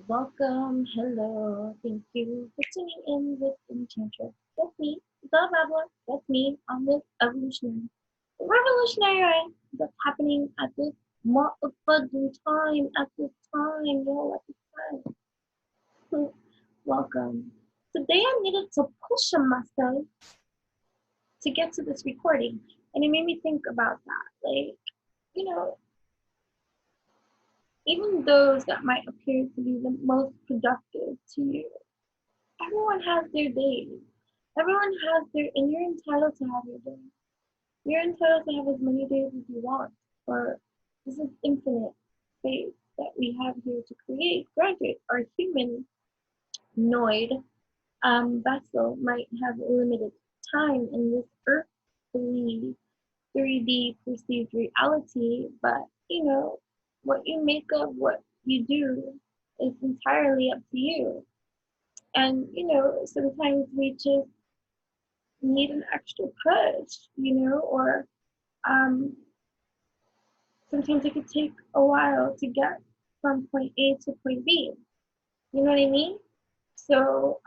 Welcome, hello, thank you for tuning in with Enchantress. That's me, the Babbler. That's me on this revolutionary ride that's happening at this motherfucking time, at this time, at this time. Welcome. Today I needed to push myself to get to this recording, and it made me think about that. Like, you know, even those that might appear to be the most productive to you, everyone has their days. Everyone has their, and you're entitled to have your days. You're entitled to have as many days as you want, for this is infinite space that we have here to create. Granted, our humanoid vessel might have limited time in this earthly 3D perceived reality, but what you make of what you do is entirely up to you. And sometimes we just need an extra push, or sometimes it could take a while to get from point A to point B. You know what I mean? So,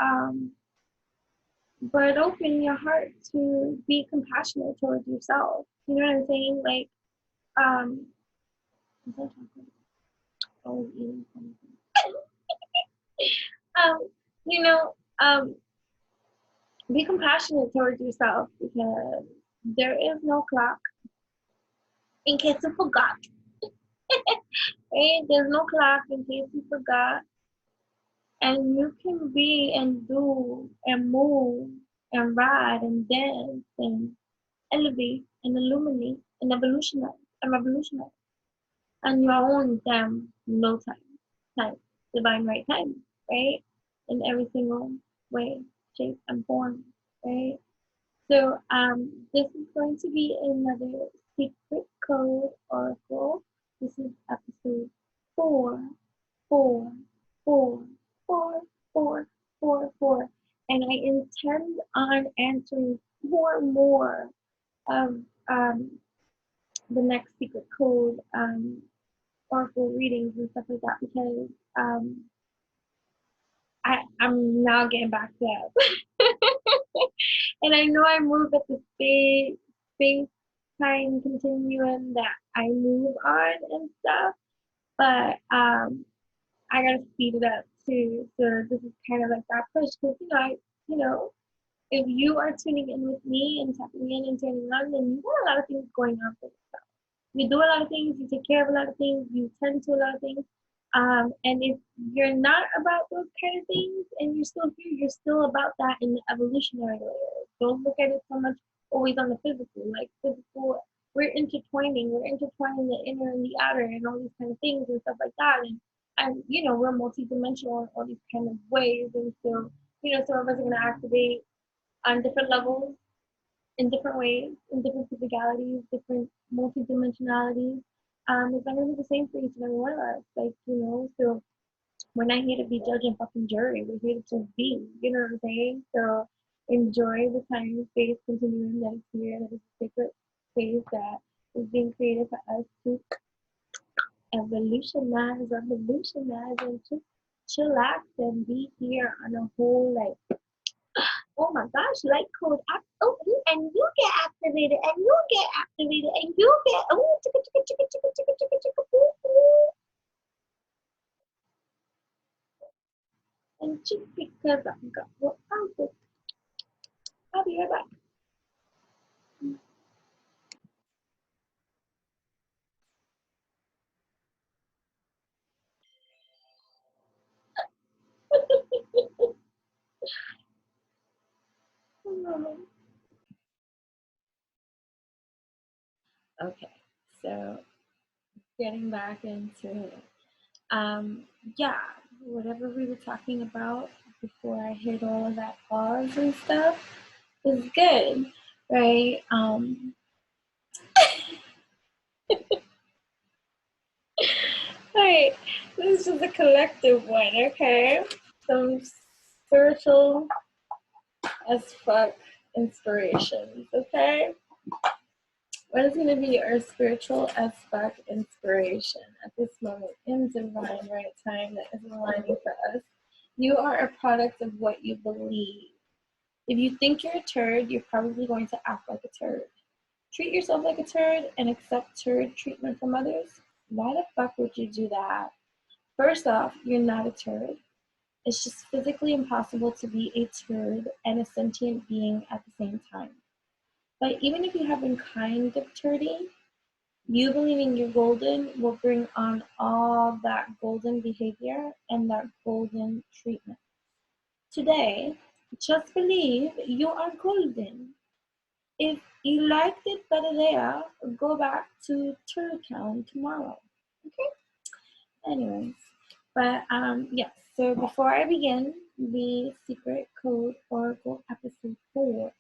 but open your heart to be compassionate towards yourself. You know what I'm saying? Like, always eating something. You know, be compassionate towards yourself, because there is no clock, in case you forgot. Right? There's no clock in case you forgot. And you can be and do and move and ride and dance and elevate and illuminate and revolutionize on your own damn no time, divine right time, right? In every single way, shape, and form, right? So this is going to be another secret code oracle. This is episode 4444444, and I intend on answering 4 more of the next secret code oracle readings and stuff like that, because I'm now getting back to that. And I know I move at the space-time continuum that I move on and stuff, but I gotta speed it up too. So this is kind of like that push, because if you are tuning in with me and tapping in and turning on, then you got a lot of things going on for yourself. You do a lot of things, you take care of a lot of things, you tend to a lot of things. And if you're not about those kind of things and you're still here, you're still about that in the evolutionary layer. Don't look at it so much always on the physical. Like physical, we're intertwining the inner and the outer and all these kind of things and stuff like that. And we're multidimensional in all these kind of ways. And so, some of us are gonna activate on different levels, in different ways, in different physicalities, different multidimensionalities. It's not gonna be the same for each and every one of us. So we're not here to be judge and fucking jury. We're here to just be. You know what I'm saying? So enjoy the time and space continuing that is here. That is a sacred space that is being created for us to evolutionize, and just chillax and be here on a whole, like, oh my gosh, light code act. Oh, and you get activated, and you get activated, and you get chicka chicka chicka chicka chicka chicka chicka boo boo. And just because I've got what I'm good, I'll be right back. Okay, so getting back into it. Yeah, whatever we were talking about before I hit all of that pause and stuff is good, right? Right, this is just a collective one, okay? Some spiritual as fuck inspirations, okay? What is going to be our spiritual aspect inspiration at this moment in divine right time that is aligning for us? You are a product of what you believe. If you think you're a turd, you're probably going to act like a turd. Treat yourself like a turd and accept turd treatment from others. Why the fuck would you do that? First off, you're not a turd. It's just physically impossible to be a turd and a sentient being at the same time. But even if you have been kind of turdy, you believing you're golden will bring on all that golden behavior and that golden treatment. Today, just believe you are golden. If you liked it better there, go back to Turtle Town tomorrow. Okay? Anyways, but yes, so before I begin the secret code Oracle episode 4,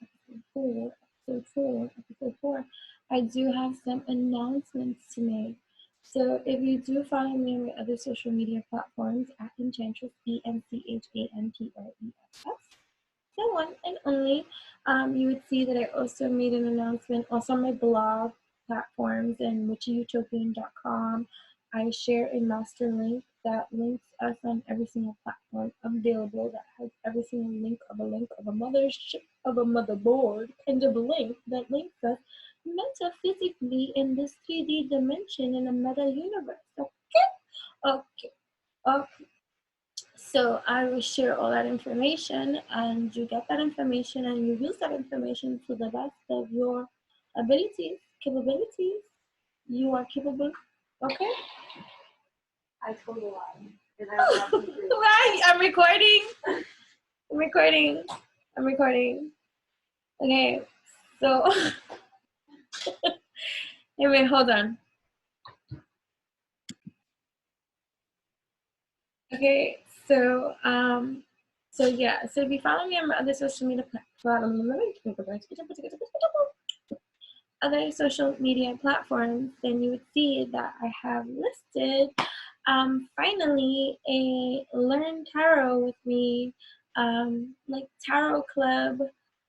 episode 4, I do have some announcements to make. So if you do follow me on my other social media platforms at Enchantress, ENCHANTRESS, the one and only, you would see that I also made an announcement also on my blog platforms and witchyutopian.com. I share a master link that links us on every single platform available, that has every single link of a mothership of a motherboard kind of link that links us metaphysically in this 3D dimension in a meta universe. Okay. So I will share all that information, and you get that information and you use that information to the best of your capabilities. You are capable. Okay? I told a lie. And I Right, I'm recording. I'm recording. Okay, so anyway, hold on. Okay, so yeah, so if you follow me on my other social media platforms, then you would see that I have listed finally a Learn Tarot with Me like tarot club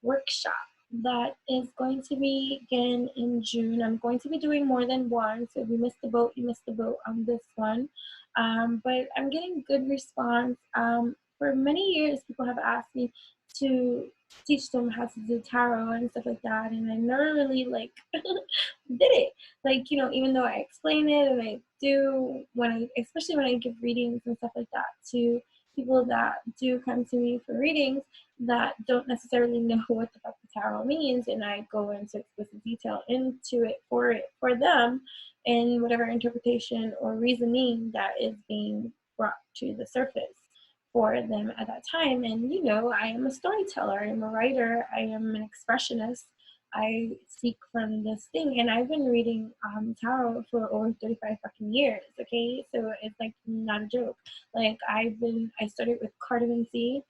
workshop that is going to begin in June. I'm going to be doing more than one, so if you missed the boat, you missed the boat on this one. But I'm getting good response. For many years, people have asked me to teach them how to do tarot and stuff like that, and I never really like did it. Like, you know, even though I explain it and I do especially when I give readings and stuff like that to people that do come to me for readings that don't necessarily know what the fuck the tarot means, and I go into explicit detail into it for them in whatever interpretation or reasoning that is being brought to the surface for them at that time. And you know, I am a storyteller, I am a writer, I am an expressionist. I speak from this thing, and I've been reading tarot for over 35 fucking years. Okay, so it's like not a joke. Like I started with cartomancy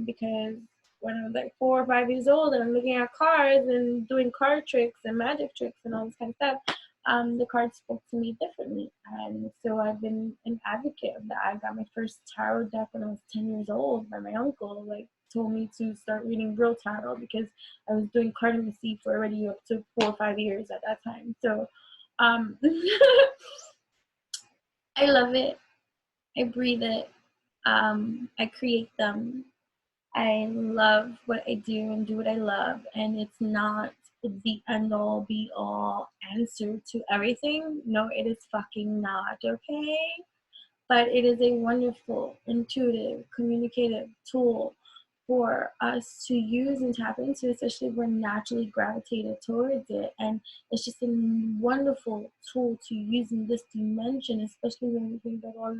because when I was like 4 or 5 years old, and I'm looking at cards and doing card tricks and magic tricks and all this kind of stuff. The cards spoke to me differently, and so I've been an advocate of that. I got my first tarot deck when I was 10 years old by my uncle. Like told me to start reading real tarot because I was doing cartomancy for already up to 4 or 5 years at that time. So I love it. I breathe it. I create them. I love what I do and do what I love, and it's not the end all be all answer to everything. No, it is fucking not, okay? But it is a wonderful, intuitive, communicative tool for us to use and tap into, especially if we're naturally gravitated towards it. And it's just a wonderful tool to use in this dimension, especially when we think that all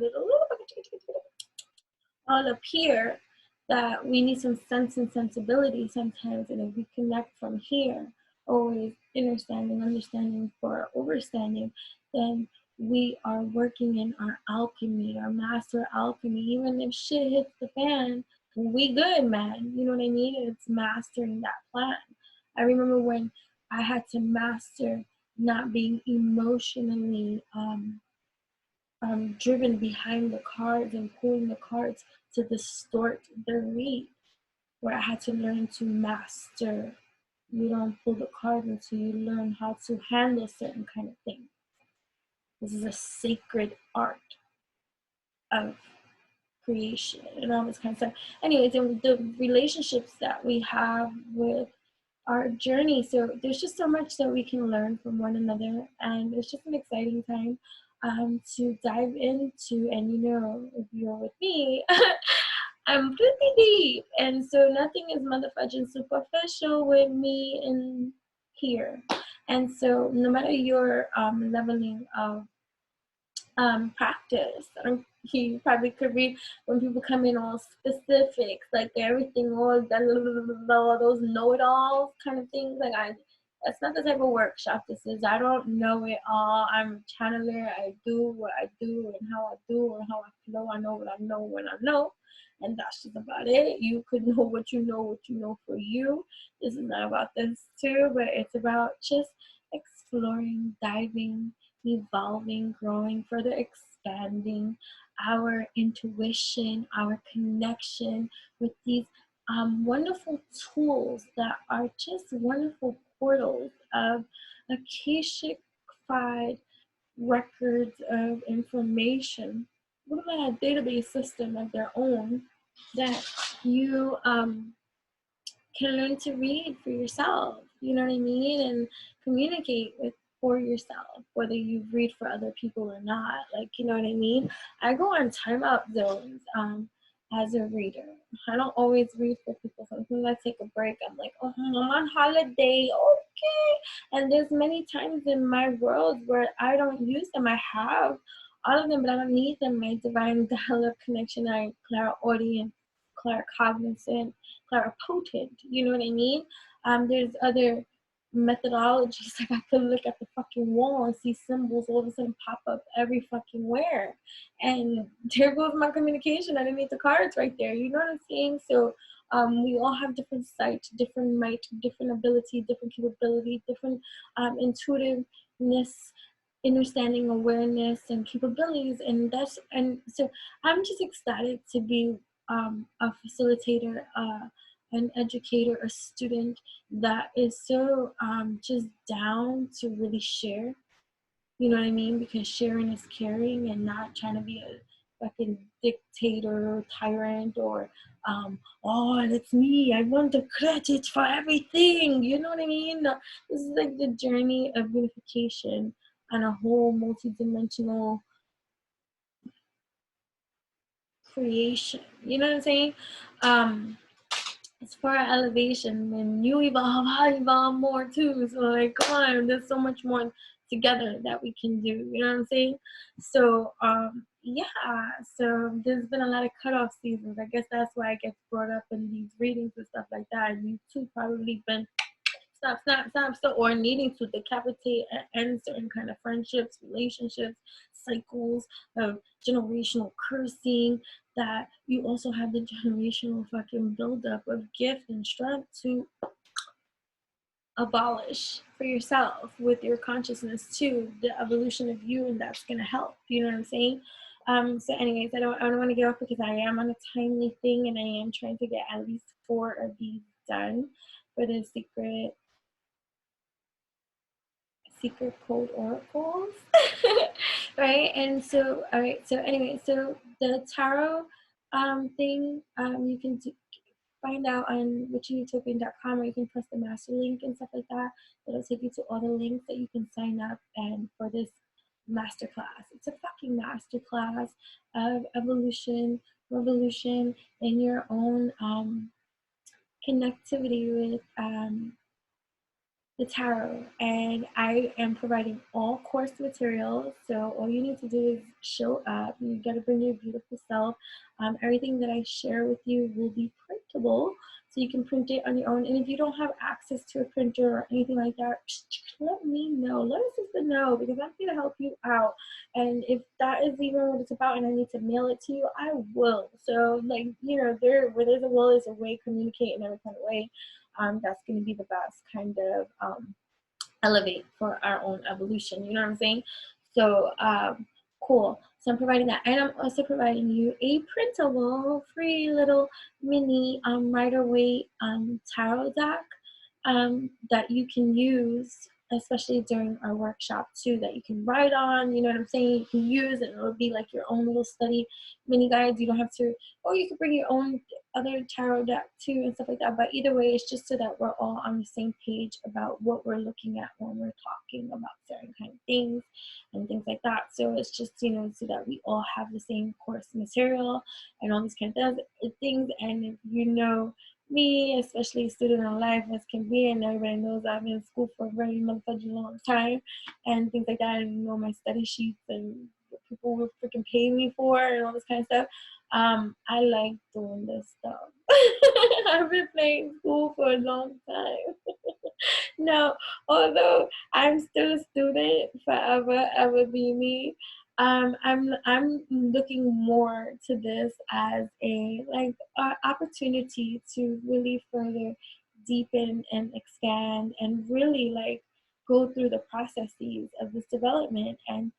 up here, that we need some sense and sensibility sometimes. And if we connect from here, always understanding for overstanding, then we are working in our alchemy, our master alchemy. Even if shit hits the fan, we good, man. You know what I mean? It's mastering that plan. I remember when I had to master not being emotionally driven behind the cards and pulling the cards to distort the read, where I had to learn to master You don't pull the card until you learn how to handle certain kind of things. This is a sacred art of creation and all this kind of stuff. Anyways, the relationships that we have with our journey. So there's just so much that we can learn from one another, and it's just an exciting time to dive into. And you know, if you're with me, I'm pretty deep, and so nothing is motherfucking superficial with me in here. And so no matter your leveling of practice. You probably could read when people come in all specifics, like everything, all those know-it-alls kind of things. Like that's not the type of workshop this is. I don't know it all. I'm a channeler. I do what I do and how I do and how I flow. I know what I know when I know, and that's just about it. You could know what you know for you. This is not about this too, but it's about just exploring, diving, evolving, growing, further expanding our intuition, our connection with these wonderful tools that are just wonderful portals of Akashic-fied records of information. What about a database system of their own that you can learn to read for yourself, you know what I mean, and communicate with for yourself, whether you read for other people or not, like, you know what I mean. I go on timeout zones as a reader. I don't always read for people. Sometimes I take a break. I'm like, oh, I'm on holiday, okay. And there's many times in my world where I don't use them. I have all of them, but I don't need them. My divine dial-up connection, I clairaudient, claircognizant, claripotent, you know what I mean? There's other methodologies, like I could look at the fucking wall and see symbols all of a sudden pop up every fucking where. And there goes my communication underneath the cards right there, you know what I'm saying? So we all have different sight, different might, different ability, different capability, different intuitiveness, understanding, awareness, and capabilities. And so I'm just ecstatic to be a facilitator, an educator, a student that is so just down to really share. You know what I mean? Because sharing is caring, and not trying to be a fucking dictator or tyrant or oh, it's me, I want the credit for everything. You know what I mean? No, this is like the journey of unification on a whole multidimensional creation. You know what I'm saying? It's for our elevation, and you evolve, I evolve more too. So like, come on, there's so much more together that we can do. You know what I'm saying? So yeah. So there's been a lot of cutoff seasons. I guess that's why I get brought up in these readings and stuff like that. And you too probably been stop, or needing to decapitate and end certain kind of friendships, relationships, cycles of generational cursing, that you also have the generational fucking buildup of gift and strength to abolish for yourself with your consciousness too, the evolution of you, and that's gonna help. You know what I'm saying? So anyways, I don't want to get off because I am on a timely thing, and I am trying to get at least 4 of these done for the secret code oracles. Right? And so, all right, so anyway, so the tarot thing, you can find out on witchyutopian.com, or you can press the master link and stuff like that. It'll take you to all the links that you can sign up and for this masterclass. It's a fucking masterclass of evolution, revolution, in your own connectivity with the tarot. And I am providing all course materials, so all you need to do is show up. You got to bring your beautiful self. Everything that I share with you will be printable, so you can print it on your own. And if you don't have access to a printer or anything like that, let me know. Let us just know, because I'm here to help you out. And if that is even what it's about and I need to mail it to you, I will. So, like, you know, where there's a will, there's a way. Communicate in every kind of way. That's going to be the best kind of elevate for our own evolution. You know what I'm saying? So cool. So I'm providing that, and I'm also providing you a printable, free little mini Rider Waite tarot deck that you can use, especially during our workshop too, that you can write on, you know what I'm saying? You can use, and it'll be like your own little study mini guides. You don't have to, or you can bring your own other tarot deck too and stuff like that. But either way, it's just so that we're all on the same page about what we're looking at when we're talking about certain kind of things and things like that. So it's just, you know, so that we all have the same course material and all these kind of things. And if you know me, especially a student in life as can be, and everybody knows I've been in school for a very motherfucking long time and things like that, and you know my study sheets and what people will freaking pay me for and all this kind of stuff. I like doing this stuff. I've been playing school for a long time. No, although I'm still a student, forever, ever be me. I'm looking more to this as a opportunity to really further deepen and expand and really like go through the processes of this development and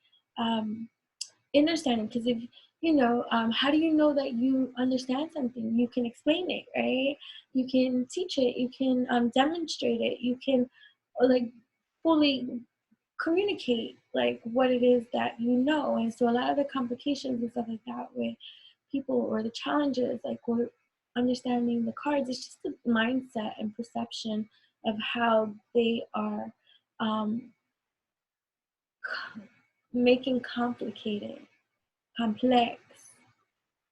understanding. Because if you know, how do you know that you understand something? You can explain it, right? You can teach it. You can demonstrate it. You can like fully communicate like what it is that you know. And so a lot of the complications and stuff like that with people or the challenges like we're understanding the cards, it's just the mindset and perception of how they are making complicated, complex,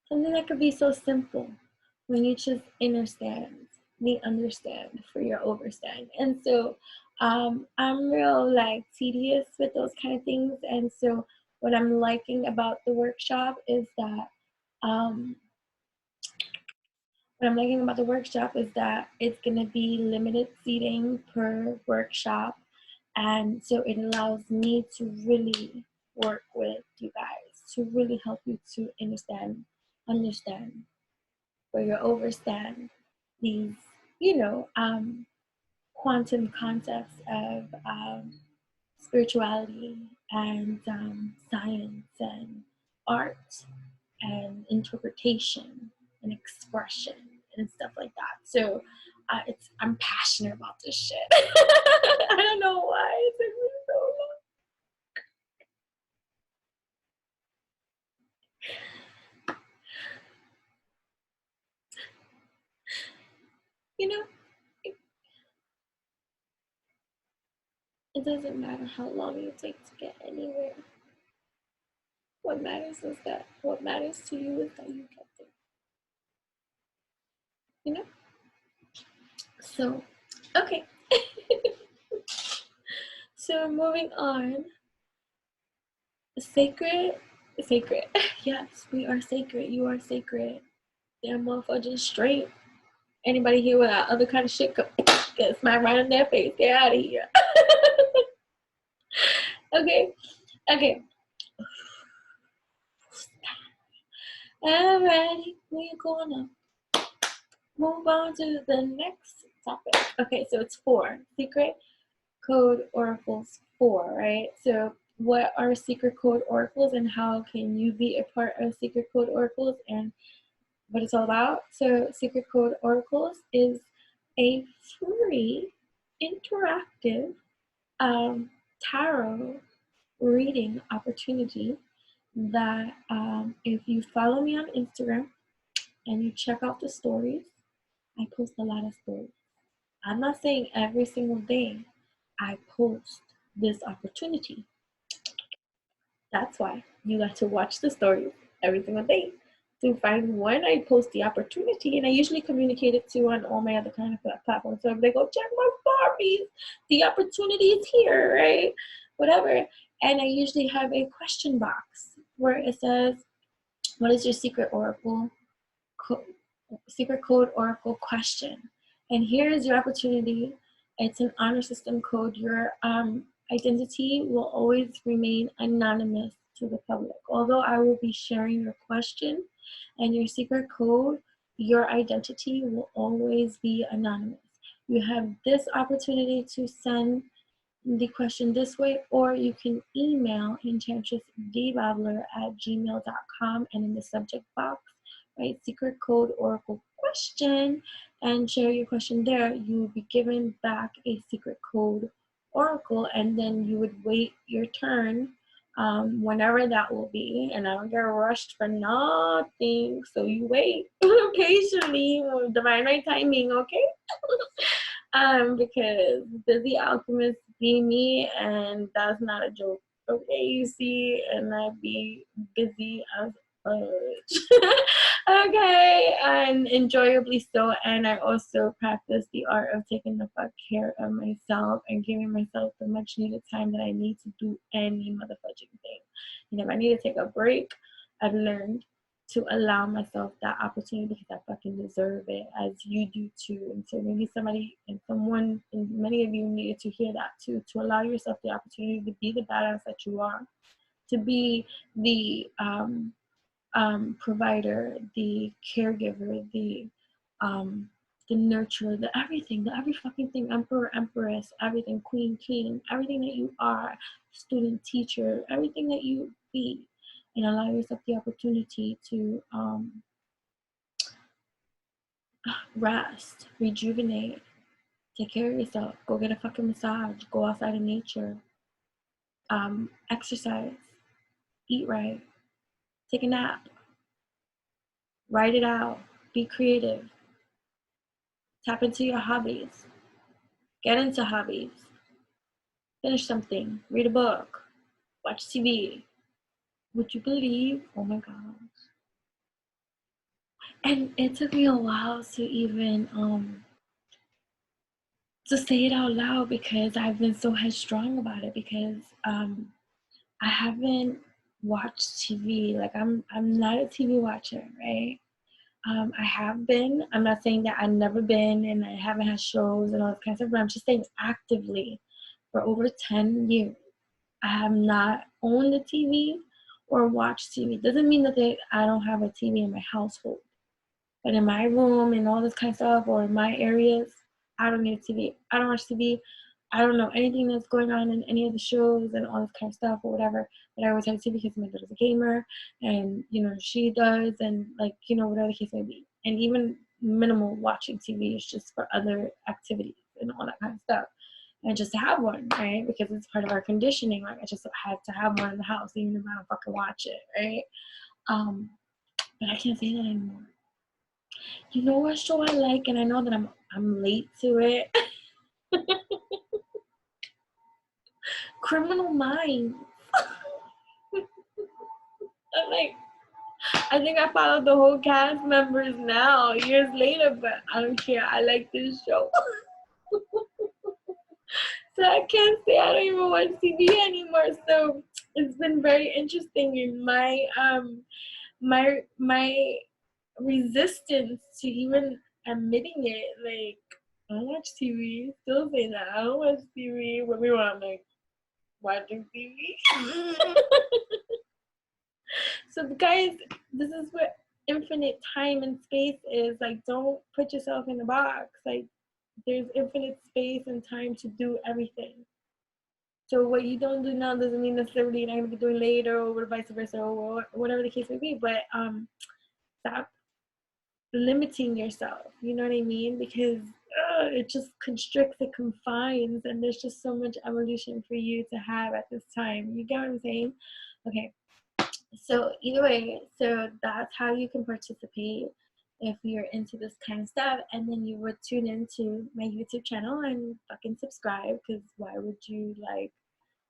something that could be so simple when you just understand for your overstand. And so I'm real like tedious with those kind of things. And so what I'm liking about the workshop is that it's going to be limited seating per workshop. And so it allows me to really work with you guys to really help you to understand where you overstand these, you know, quantum concepts of spirituality and science and art and interpretation and expression and stuff like that. So I'm passionate about this shit. I don't know why it took me so long. You know, it doesn't matter how long you take to get anywhere. What matters to you is that you get there. You know? So, okay. So moving on. Sacred. Yes, we are sacred. You are sacred. Damn motherfuckers straight. Anybody here with that other kind of shit, get smacked right in their face. Get out of here. Okay. Alrighty, we're gonna move on to the next topic. Okay, so it's 4. Secret code oracles 4, right? So what are secret code oracles and how can you be a part of secret code oracles and what it's all about? So secret code oracles is a free interactive tarot reading opportunity that if you follow me on Instagram and you check out the stories, I post a lot of stories. I'm not saying every single day I post this opportunity. That's why you got to watch the stories every single day to find when I post the opportunity. And I usually communicate it to on all my other kind of platforms. So if they go check my Barbies, the opportunity is here, right? Whatever. And I usually have a question box where it says, what is your secret oracle secret code oracle question? And here is your opportunity. It's an honor system code. Your identity will always remain anonymous to the public. Although I will be sharing your question and your secret code, your identity will always be anonymous. You have this opportunity to send the question this way, or you can email enchantressdbabbler@gmail.com, and in the subject box right? Secret code oracle question, and share your question there. You will be given back a secret code oracle, and then you would wait your turn, whenever that will be. And I don't get rushed for nothing, so you wait patiently with divine right timing, okay? Because busy alchemist be me, and that's not a joke. Okay, you see, and I be busy as fudge. Okay, and enjoyably so. And I also practice the art of taking the fuck care of myself and giving myself the much needed time that I need to do any motherfucking thing. And if I need to take a break, I've learned to allow myself that opportunity because I fucking deserve it, as you do too. And so maybe somebody and someone, and many of you needed to hear that too, to allow yourself the opportunity to be the badass that you are, to be the provider, the caregiver, the nurturer, the everything, the every fucking thing, emperor, empress, everything, queen, king, everything that you are, student, teacher, everything that you be, and allow yourself the opportunity to rest, rejuvenate, take care of yourself, go get a fucking massage, go outside in nature, exercise, eat right, take a nap, write it out, be creative, tap into your hobbies, get into hobbies, finish something, read a book, watch TV. Would you believe? Oh my gosh. And it took me a while to even to say it out loud, because I've been so headstrong about it, because I haven't watched TV. Like I'm not a TV watcher, right? I have been. I'm not saying that I've never been and I haven't had shows and all this kind of stuff, but I'm just saying actively for over 10 years, I have not owned a TV or watched TV. Doesn't mean that I don't have a TV in my household. But in my room and all this kind of stuff, or in my areas, I don't need TV. I don't watch TV. I don't know anything that's going on in any of the shows and all this kind of stuff or whatever. But I always have TV because my daughter's a gamer, and she does, and whatever the case may be. And even minimal watching TV is just for other activities and all that kind of stuff. And just to have one, right? Because it's part of our conditioning. Like I just had to have one in the house, even if I don't fucking watch it, right? But I can't say that anymore. You know what show I like, and I know that I'm late to it. Criminal Minds. I'm like, I think I followed the whole cast members now, years later, but I don't care. I like this show. So I can't say I don't even watch TV anymore. So it's been very interesting in my resistance to even admitting it. Like, I don't watch TV. Still saying that I don't watch TV. When we were like watching TV. So guys, this is what infinite time and space is. Like, don't put yourself in a box. Like, there's infinite space and time to do everything. So what you don't do now doesn't mean necessarily you're not going to be doing later, or vice versa, or whatever the case may be. But stop limiting yourself. You know what I mean? Because it just constricts, it confines, and there's just so much evolution for you to have at this time. You get what I'm saying? Okay. So either way, so that's how you can participate if you're into this kind of stuff. And then you would tune into my YouTube channel and fucking subscribe, because why would you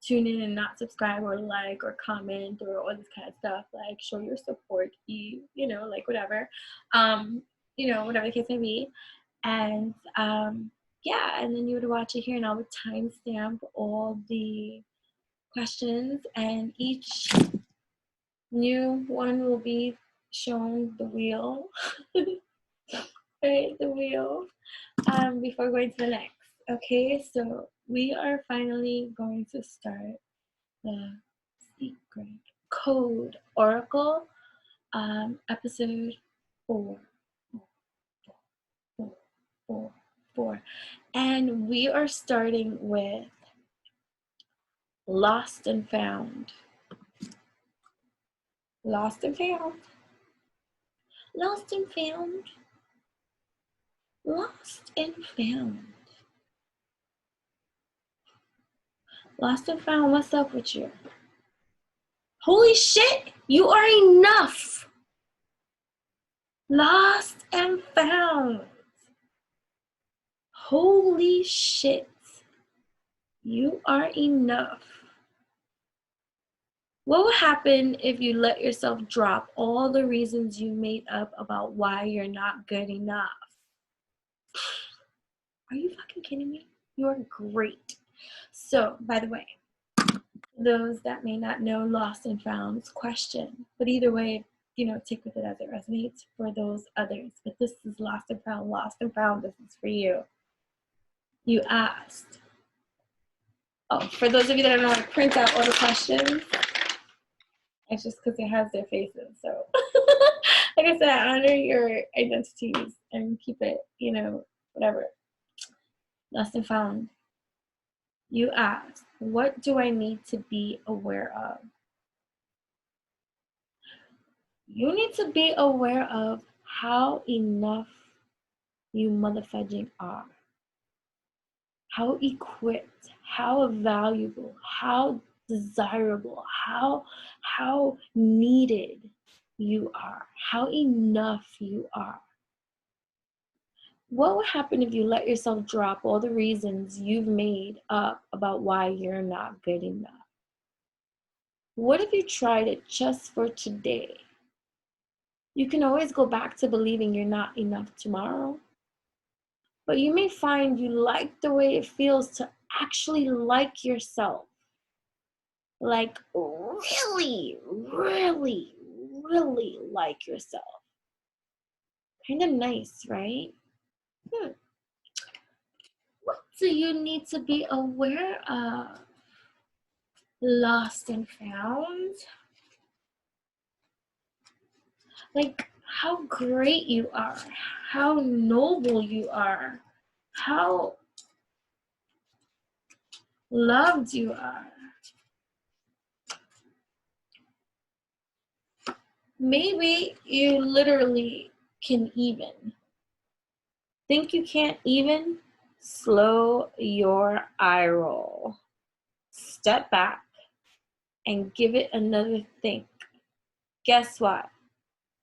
tune in and not subscribe or like or comment or all this kind of stuff? Like, show your support, whatever, whatever the case may be. And yeah, and then you would watch it here, and I would timestamp all the questions, and each new one will be shown the wheel. Right, the wheel, before going to the next. Okay, so we are finally going to start the secret code oracle, episode 4. And we are starting with lost and found. Lost and found. Lost and found. Lost and found. Lost and found, what's up with you? Holy shit, you are enough. Lost and found. Holy shit, you are enough. What would happen if you let yourself drop all the reasons you made up about why you're not good enough? Are you fucking kidding me? You are great. So, by the way, those that may not know Lost and Found's question, but either way, you know, take with it as it resonates for those others. But this is Lost and Found, this is for you. You asked. Oh, for those of you that don't know, I print out all the questions. It's just because it has their faces. So, like I said, honor your identities and keep it, you know, whatever. Lost and Found. You asked, what do I need to be aware of? You need to be aware of how enough you motherfucking are. How equipped, how valuable, how desirable, how needed you are, how enough you are. What would happen if you let yourself drop all the reasons you've made up about why you're not good enough? What if you tried it just for today? You can always go back to believing you're not enough tomorrow. But you may find you like the way it feels to actually like yourself. Like really, really, really like yourself. Kind of nice, right? What do you need to be aware of? Lost and found? Like how great you are, how noble you are, how loved you are. Maybe you literally can even. Think you can't even? Slow your eye roll. Step back and give it another think. Guess what?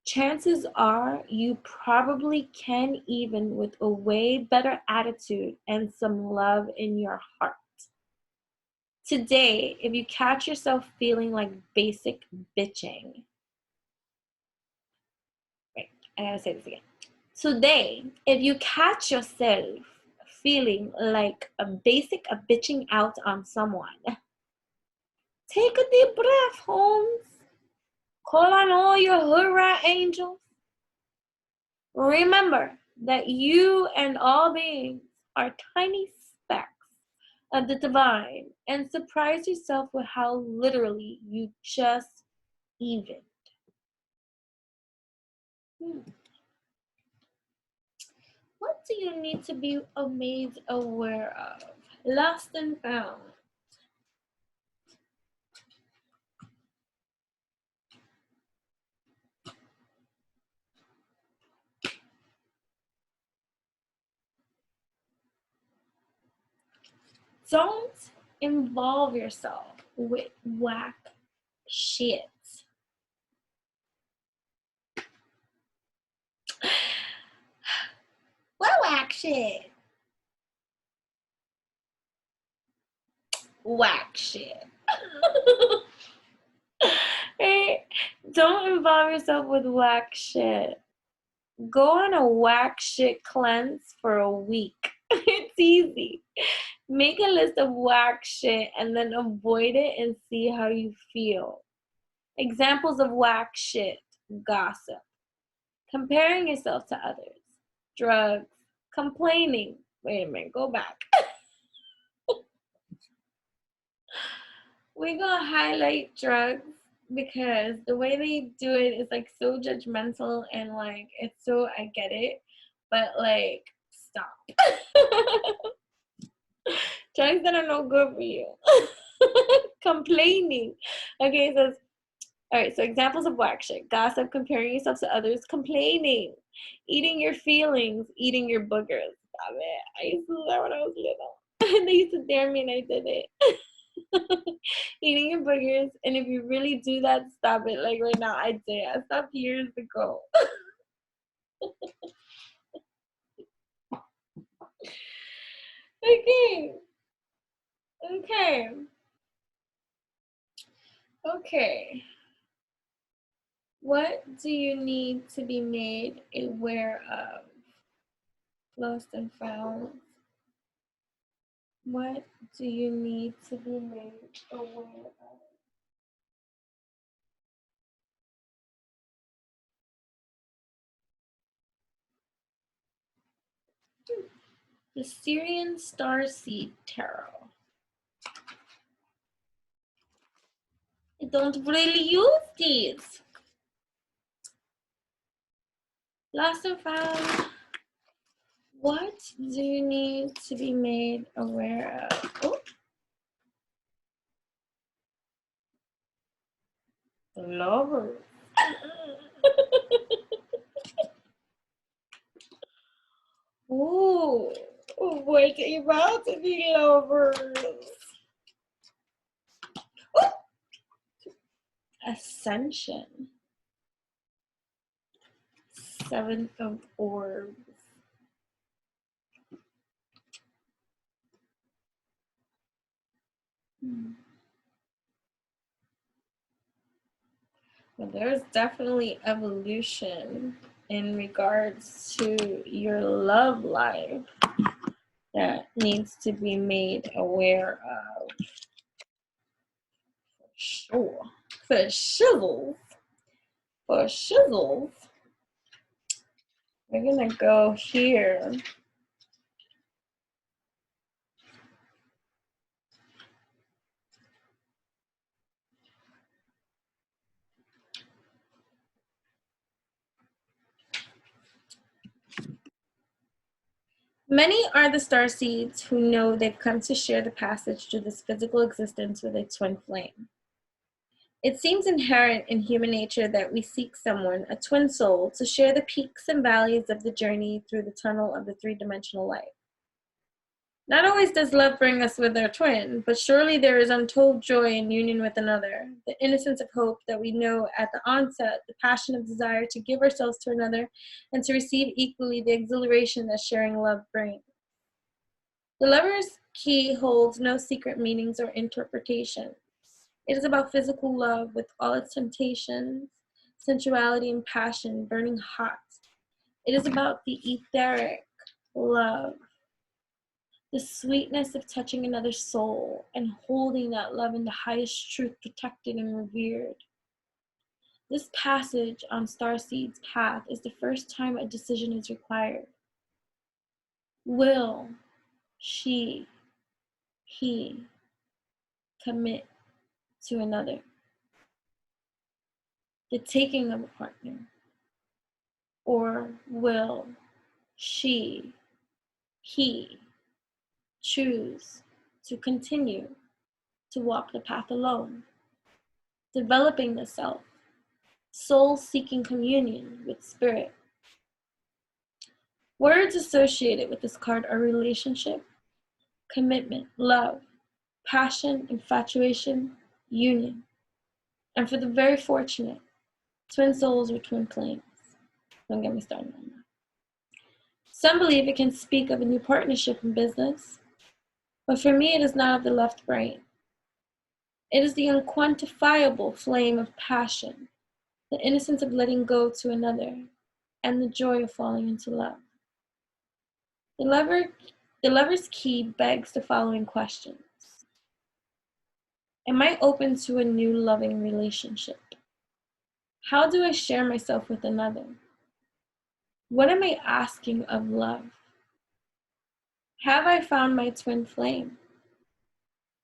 Chances are you probably can even with a way better attitude and some love in your heart. Today, if you catch yourself feeling like basic bitching, wait, I gotta say this again. Today, if you catch yourself feeling like a bitching out on someone, take a deep breath, Holmes. Call on all your hood rat angels. Remember that you and all beings are tiny specks of the divine, and surprise yourself with how literally you just evened. What do you need to be made aware of? Lost and found. Don't involve yourself with whack shit. What whack shit? Whack shit. Hey, don't involve yourself with whack shit. Go on a whack shit cleanse for a week. It's easy. Make a list of whack shit and then avoid it and see how you feel. Examples of whack shit: gossip, comparing yourself to others, drugs, complaining. Wait a minute, go back. We're gonna highlight drugs because the way they do it is like so judgmental and like it's so, I get it, but like stop. Drugs that are no good for you. Complaining. Okay, it says All right, so examples of whack shit: gossip, comparing yourself to others, complaining, eating your feelings, eating your boogers. Stop it. I used to do that when I was little. They used to dare me and I did it. Eating your boogers. And if you really do that, stop it. Like right now, I did. I stopped years ago. Okay. Okay. Okay. What do you need to be made aware of? Lost and found. What do you need to be made aware of? The Syrian Starseed Tarot. I don't really use these. Lost and found. What do you need to be made aware of? Oh. The Lovers. Ooh, what about to be lovers? Ooh. Ascension. Seven of Orbs. Well, there's definitely evolution in regards to your love life that needs to be made aware of. For sure. For shizzles. For shizzles. We're gonna go here. Many are the starseeds who know they've come to share the passage through this physical existence with a twin flame. It seems inherent in human nature that we seek someone, a twin soul, to share the peaks and valleys of the journey through the tunnel of the three-dimensional life. Not always does love bring us with our twin, but surely there is untold joy in union with another, the innocence of hope that we know at the onset, the passion of desire to give ourselves to another, and to receive equally the exhilaration that sharing love brings. The lover's key holds no secret meanings or interpretations. It is about physical love with all its temptations, sensuality, and passion burning hot. It is about the etheric love, the sweetness of touching another's soul and holding that love in the highest truth, protected and revered. This passage on Starseed's path is the first time a decision is required. Will she, he commit to another? The taking of a partner? Or will she, he choose to continue to walk the path alone, developing the self, soul-seeking communion with spirit? Words associated with this card are relationship, commitment, love, passion, infatuation, union. And for the very fortunate, twin souls or twin flames. Don't get me started on that. Some believe it can speak of a new partnership in business, but for me it is not of the left brain. It is the unquantifiable flame of passion, the innocence of letting go to another, and the joy of falling into love. The lover's key begs the following questions. Am I open to a new loving relationship? How do I share myself with another? What am I asking of love? Have I found my twin flame?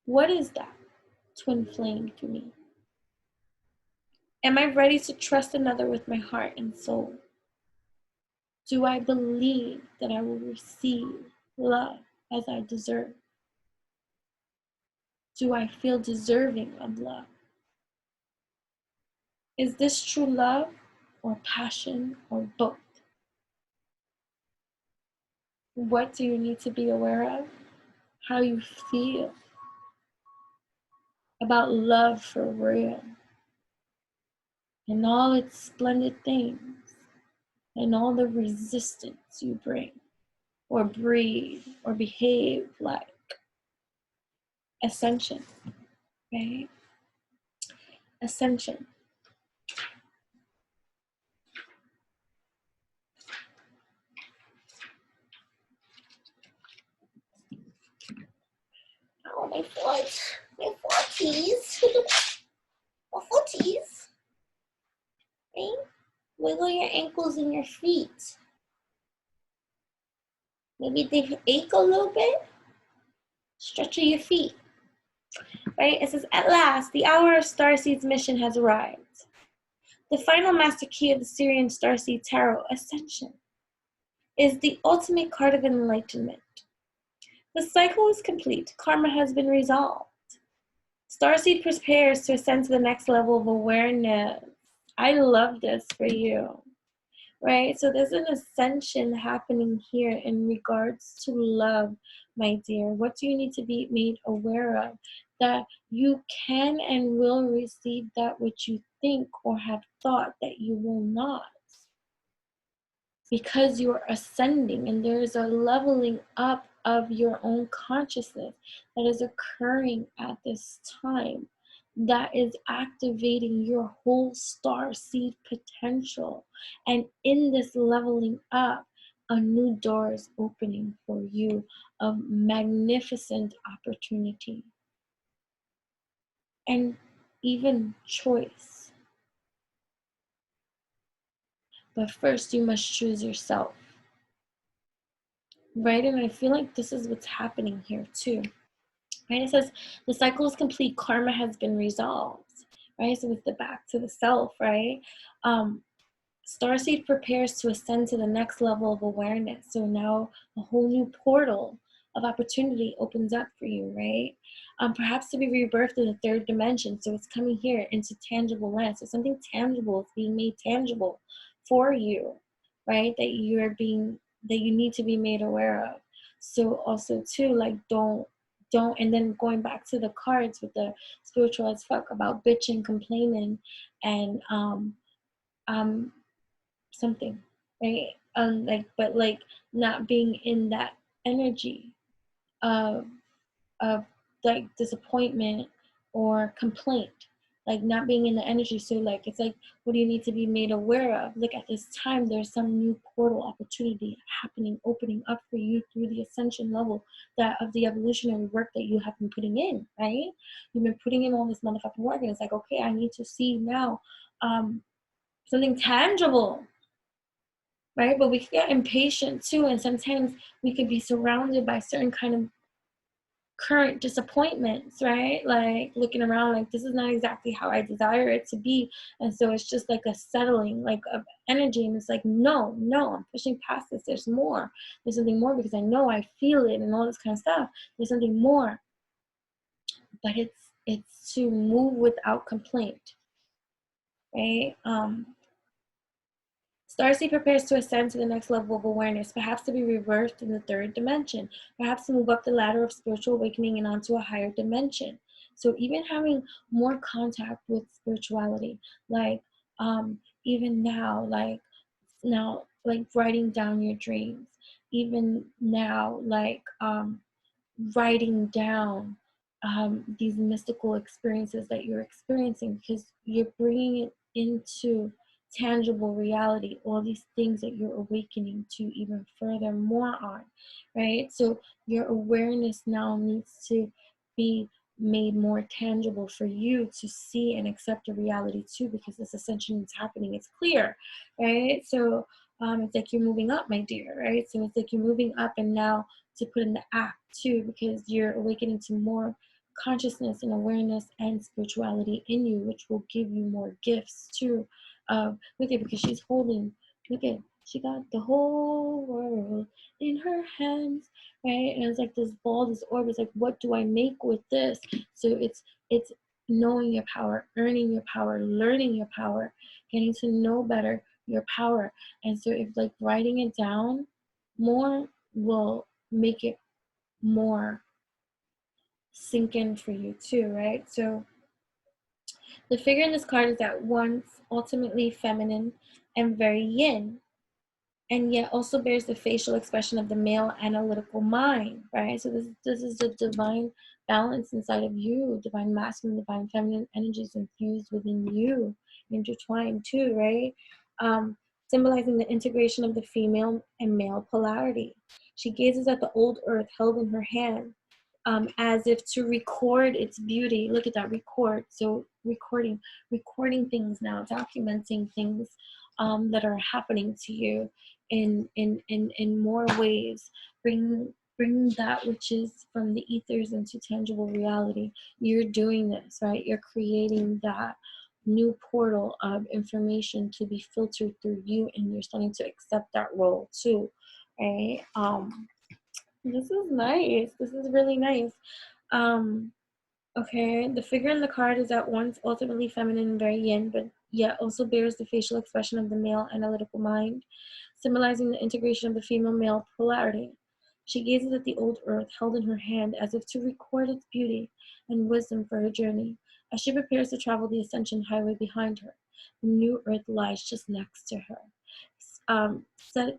What is that twin flame to me? Am I ready to trust another with my heart and soul? Do I believe that I will receive love as I deserve? Do I feel deserving of love? Is this true love or passion or both? What do you need to be aware of? How you feel about love for real and all its splendid things and all the resistance you bring or breathe or behave like. Ascension, right? Ascension. Oh, my foot. My footies. My footies. Right? Wiggle your ankles and your feet. Maybe they ache a little bit. Stretch your feet. Right? It says, at last, the hour of Starseed's mission has arrived. The final master key of the Syrian Starseed Tarot, Ascension, is the ultimate card of enlightenment. The cycle is complete. Karma has been resolved. Starseed prepares to ascend to the next level of awareness. I love this for you, right? So there's an ascension happening here in regards to love, my dear. What do you need to be made aware of? That you can and will receive that which you think or have thought that you will not. Because you're ascending and there's a leveling up of your own consciousness that is occurring at this time that is activating your whole star seed potential. And in this leveling up, a new door is opening for you of magnificent opportunity and even choice. But first, you must choose yourself. Right? And I feel like this is what's happening here too. Right? It says the cycle is complete, karma has been resolved. Right? So it's the back to the self, right? Starseed prepares to ascend to the next level of awareness. So now a whole new portal of opportunity opens up for you, right? Perhaps to be rebirthed in the third dimension. So it's coming here into tangible land. So something tangible is being made tangible for you, right? That you need to be made aware of. So also too, like don't, and then going back to the cards with the spiritual as fuck about bitching, complaining, and something, right? But like not being in that energy of of like disappointment or complaint, like not being in the energy. So like it's like, what do you need to be made aware of? Like at this time, there's some new portal opportunity happening, opening up for you through the ascension level that of the evolutionary work that you have been putting in, right? You've been putting in all this motherfucking work, and it's like, okay, I need to see now something tangible, right? But we can get impatient too, and sometimes we could be surrounded by certain kind of current disappointments, right? Like looking around like this is not exactly how I desire it to be, and so it's just like a settling like of energy, and it's like no, I'm pushing past this. There's more. There's something more because I know I feel it and all this kind of stuff. There's something more, but it's to move without complaint, right? Starseed prepares to ascend to the next level of awareness, perhaps to be reversed in the third dimension, perhaps to move up the ladder of spiritual awakening and onto a higher dimension. So even having more contact with spirituality, like even now, like writing down your dreams, even now, like writing down these mystical experiences that you're experiencing, because you're bringing it into tangible reality, all these things that you're awakening to even further more on, right? So your awareness now needs to be made more tangible for you to see and accept the reality too, because this ascension is happening. It's clear, right? So it's like you're moving up, my dear, right? So it's like you're moving up, and now to put in the act too, because you're awakening to more consciousness and awareness and spirituality in you, which will give you more gifts too. Look at, because she's holding, look at, she got the whole world in her hands, right? And it's like this ball, this orb. It's like, what do I make with this? So it's knowing your power, earning your power, learning your power, getting to know better your power. And so if like writing it down more will make it more sink in for you too, right? So the figure in this card is at once ultimately feminine and very yin, and yet also bears the facial expression of the male analytical mind, right? So this is the divine balance inside of you, divine masculine, divine feminine energies infused within you, intertwined too, right? Symbolizing the integration of the female and male polarity. She gazes at the old earth held in her hand, as if to record its beauty. Look at that, record. So recording things now, documenting things that are happening to you in more ways, bring that which is from the ethers into tangible reality. You're doing this, right? You're creating that new portal of information to be filtered through you, and you're starting to accept that role too, right? This is nice. This is really nice. Okay, the figure in the card is at once ultimately feminine and very yin, but yet also bears the facial expression of the male analytical mind, symbolizing the integration of the female-male polarity. She gazes at the old earth held in her hand as if to record its beauty and wisdom for her journey. As she prepares to travel the ascension highway behind her, the new earth lies just next to her. Set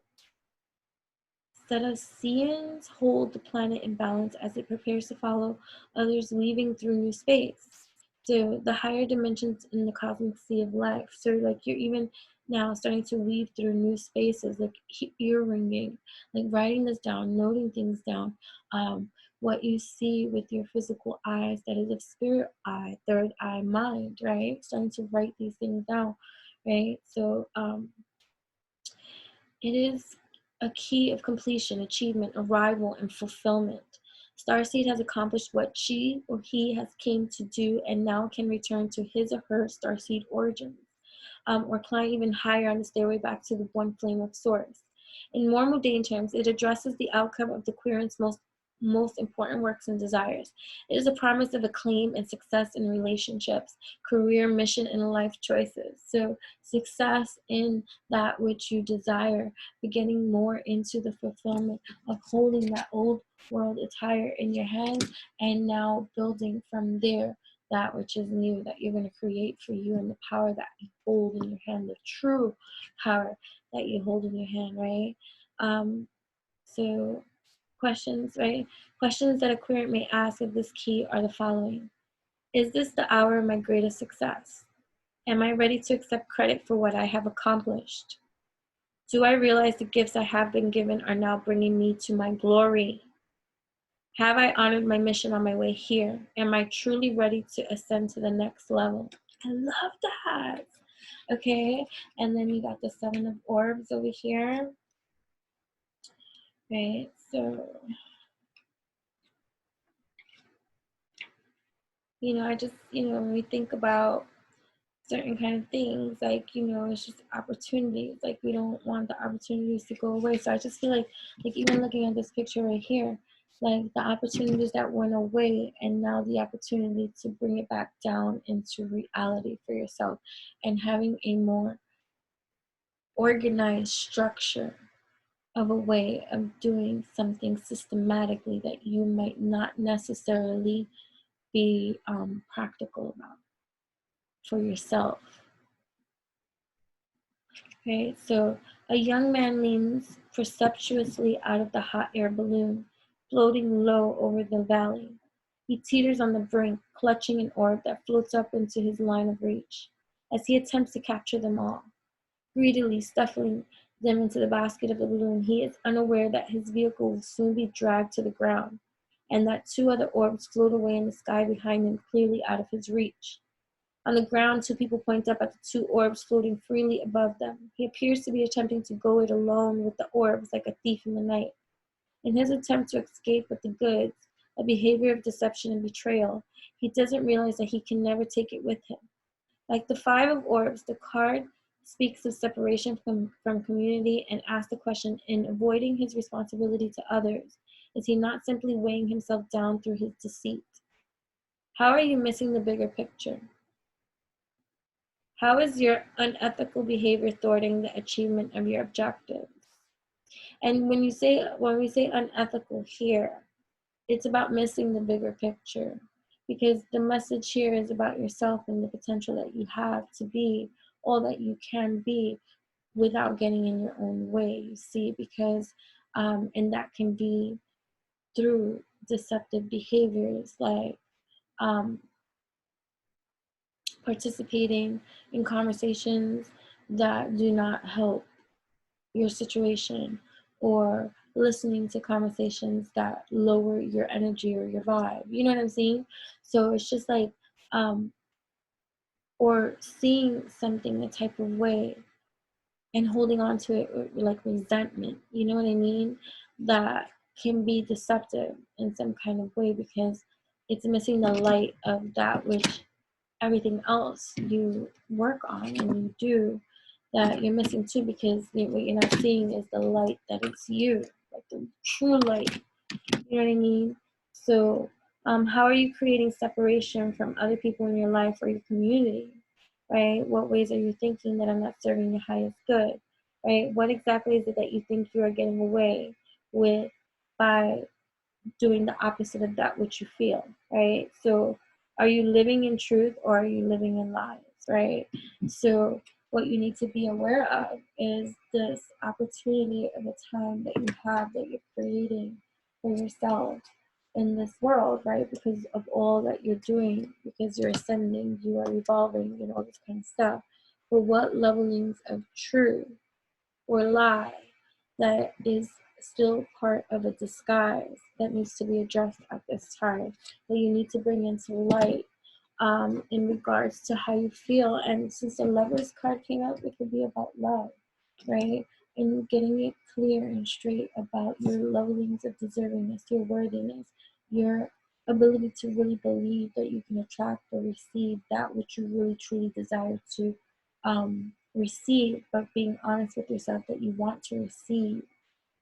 Cetaceans hold the planet in balance as it prepares to follow others, weaving through new space. So the higher dimensions in the cosmic sea of life. So like you're even now starting to weave through new spaces, like ear ringing, like writing this down, noting things down. What you see with your physical eyes, that is of spirit eye, third eye, mind, right? Starting to write these things down, right? So it is a key of completion, achievement, arrival, and fulfillment. Starseed has accomplished what she or he has came to do and now can return to his or her starseed origins, or climb even higher on the stairway back to the one flame of source. In more mundane terms, it addresses the outcome of the querent's most important works and desires. It is a promise of acclaim and success in relationships, career, mission, and life choices. So success in that which you desire, beginning more into the fulfillment of holding that old world attire in your hand and now building from there that which is new that you're going to create for you, and the power that you hold in your hand, the true power that you hold in your hand, right? So questions, right? Questions that a querent may ask of this key are the following. Is this the hour of my greatest success? Am I ready to accept credit for what I have accomplished? Do I realize the gifts I have been given are now bringing me to my glory? Have I honored my mission on my way here? Am I truly ready to ascend to the next level? I love that. Okay, and then you got the Seven of Orbs over here. Right, so, I just, when we think about certain kind of things, like, it's just opportunities. Like, we don't want the opportunities to go away. So I just feel like even looking at this picture right here, like the opportunities that went away and now the opportunity to bring it back down into reality for yourself and having a more organized structure of a way of doing something systematically that you might not necessarily be practical about for yourself. Okay, so a young man leans perceptuously out of the hot air balloon, floating low over the valley. He teeters on the brink, clutching an orb that floats up into his line of reach, as he attempts to capture them all. Greedily stuffing them into the basket of the balloon, he is unaware that his vehicle will soon be dragged to the ground, and that two other orbs float away in the sky behind him, clearly out of his reach. On the ground, two people point up at the two orbs floating freely above them. He appears to be attempting to go it alone with the orbs like a thief in the night. In his attempt to escape with the goods, a behavior of deception and betrayal, he doesn't realize that he can never take it with him. Like the Five of Orbs, the card speaks of separation from community and asks the question, in avoiding his responsibility to others, is he not simply weighing himself down through his deceit? How are you missing the bigger picture? How is your unethical behavior thwarting the achievement of your objectives? And when we say unethical here, it's about missing the bigger picture, because the message here is about yourself and the potential that you have to be all that you can be without getting in your own way, you see, because and that can be through deceptive behaviors like participating in conversations that do not help your situation, or listening to conversations that lower your energy or your vibe. You know what I'm saying? So it's just like, or seeing something a type of way and holding on to it like resentment. You know what I mean? That can be deceptive in some kind of way, because it's missing the light of that which everything else you work on and you do, that you're missing too, because what you're not seeing is the light that it's you, like the true light. You know what I mean? So how are you creating separation from other people in your life or your community, right? What ways are you thinking that I'm not serving your highest good, right? What exactly is it that you think you are getting away with by doing the opposite of that which you feel, right? So are you living in truth or are you living in lies, right? So what you need to be aware of is this opportunity of a time that you have, that you're creating for yourself in this world, right? Because of all that you're doing, because you're ascending, you are evolving, and all this kind of stuff. But what levelings of truth or lie that is still part of a disguise that needs to be addressed at this time, that you need to bring into light in regards to how you feel. And since the Lovers card came out, it could be about love, right? And getting it clear and straight about your levelings of deservingness, your worthiness, your ability to really believe that you can attract or receive that which you really truly desire to receive, but being honest with yourself that you want to receive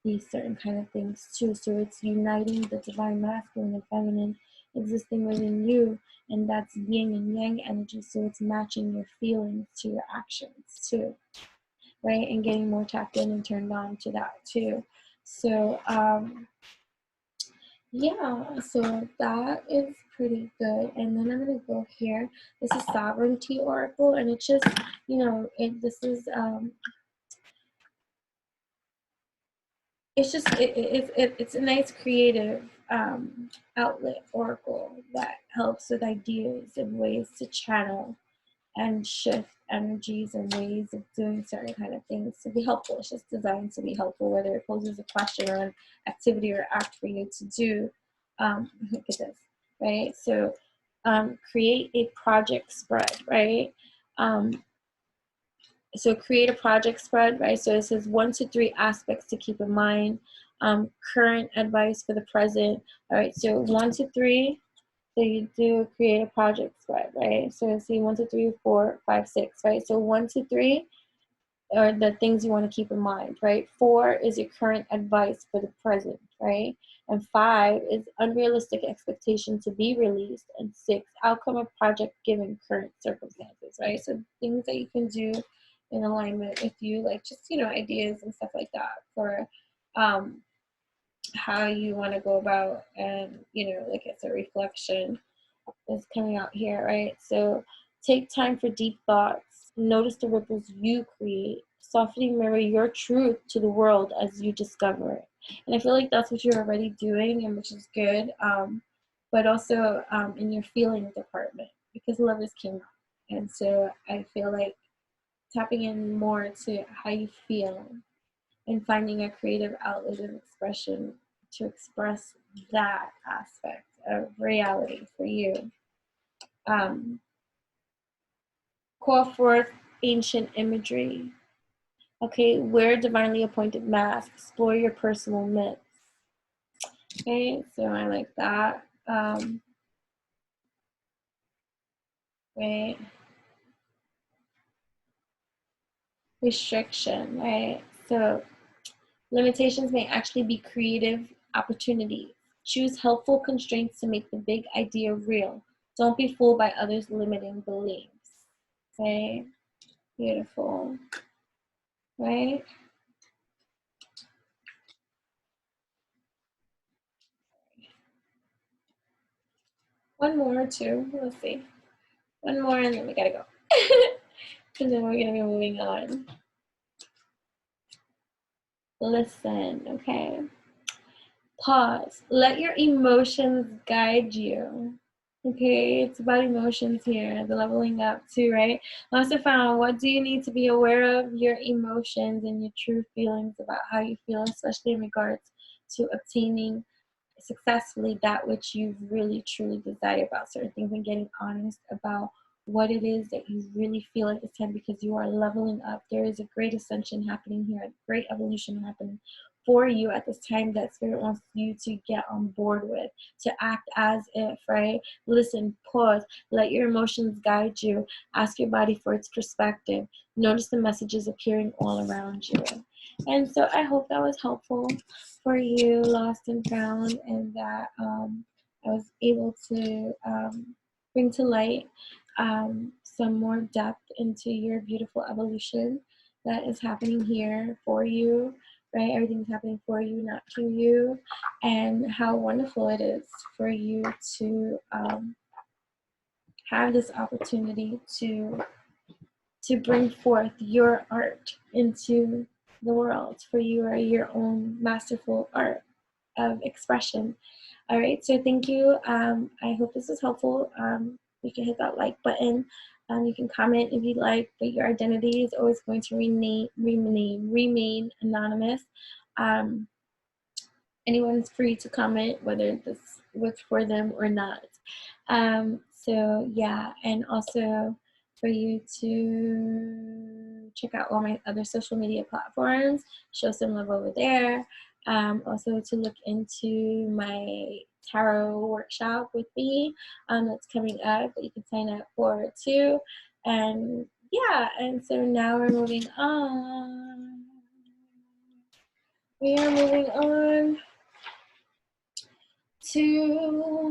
these certain kind of things too. So it's uniting the divine masculine and feminine existing within you, and that's yin and yang energy. So it's matching your feelings to your actions too, right? And getting more tapped in and turned on to that too. So yeah, so that is pretty good. And then I'm gonna go here. This is Sovereignty Oracle, and it's just, you know, it's a nice creative outlet oracle that helps with ideas and ways to channel and shift energies and ways of doing certain kind of things to be helpful. It's just designed to be helpful, whether it poses a question or an activity or act for you to do. Look at this, right? So create a project spread, right? So create a project spread, right? So it says 1 to 3 aspects to keep in mind. Current advice for the present. All right, so 1 to 3. So you do create a project spread, right? So see 1 to 3, 4, 5, 6, right? So 1 to 3 are the things you want to keep in mind, right? 4 is your current advice for the present, right? And 5 is unrealistic expectation to be released. And 6, outcome of project given current circumstances, right? So things that you can do in alignment with you, like just, you know, ideas and stuff like that for how you want to go about, and, you know, like it's a reflection is coming out here, right? So take time for deep thoughts. Notice the ripples you create. Softly mirror your truth to the world as you discover it. And I feel like that's what you're already doing, and which is good. But also in your feeling department, because Lovers came out. And so I feel like tapping in more to how you feel and finding a creative outlet of expression to express that aspect of reality for you. Call forth ancient imagery. Okay, wear divinely appointed masks. Explore your personal myths. Okay, so I like that. Right. Restriction, right? So limitations may actually be creative opportunities. Choose helpful constraints to make the big idea real. Don't be fooled by others' limiting beliefs. Okay? Beautiful. Right? One more or two. Let's see. One more and then we gotta go. And then we're gonna be moving on. Listen, okay? Pause. Let your emotions guide you. Okay, it's about emotions here, the leveling up too, right? I also found, what do you need to be aware of? Your emotions and your true feelings about how you feel, especially in regards to obtaining successfully that which you really truly desire about certain things, and getting honest about what it is that you really feel at this time, because you are leveling up. There is a great ascension happening here, a great evolution happening for you at this time that Spirit wants you to get on board with, to act as if, right? Listen, pause, let your emotions guide you, ask your body for its perspective, notice the messages appearing all around you. And so I hope that was helpful for you, lost and found, and that I was able to bring to light some more depth into your beautiful evolution that is happening here for you, right? Everything's happening for you, not to you, and how wonderful it is for you to have this opportunity to bring forth your art into the world, for you are your own masterful art of expression. All right, so thank you. I hope this was helpful. You can hit that like button. You can comment if you'd like, but your identity is always going to remain anonymous. Anyone's free to comment whether this was for them or not. So yeah, and also for you to check out all my other social media platforms, show some love over there. Also to look into my tarot workshop with me that's coming up that you can sign up for too. And yeah, and so now we're moving on. We are moving on to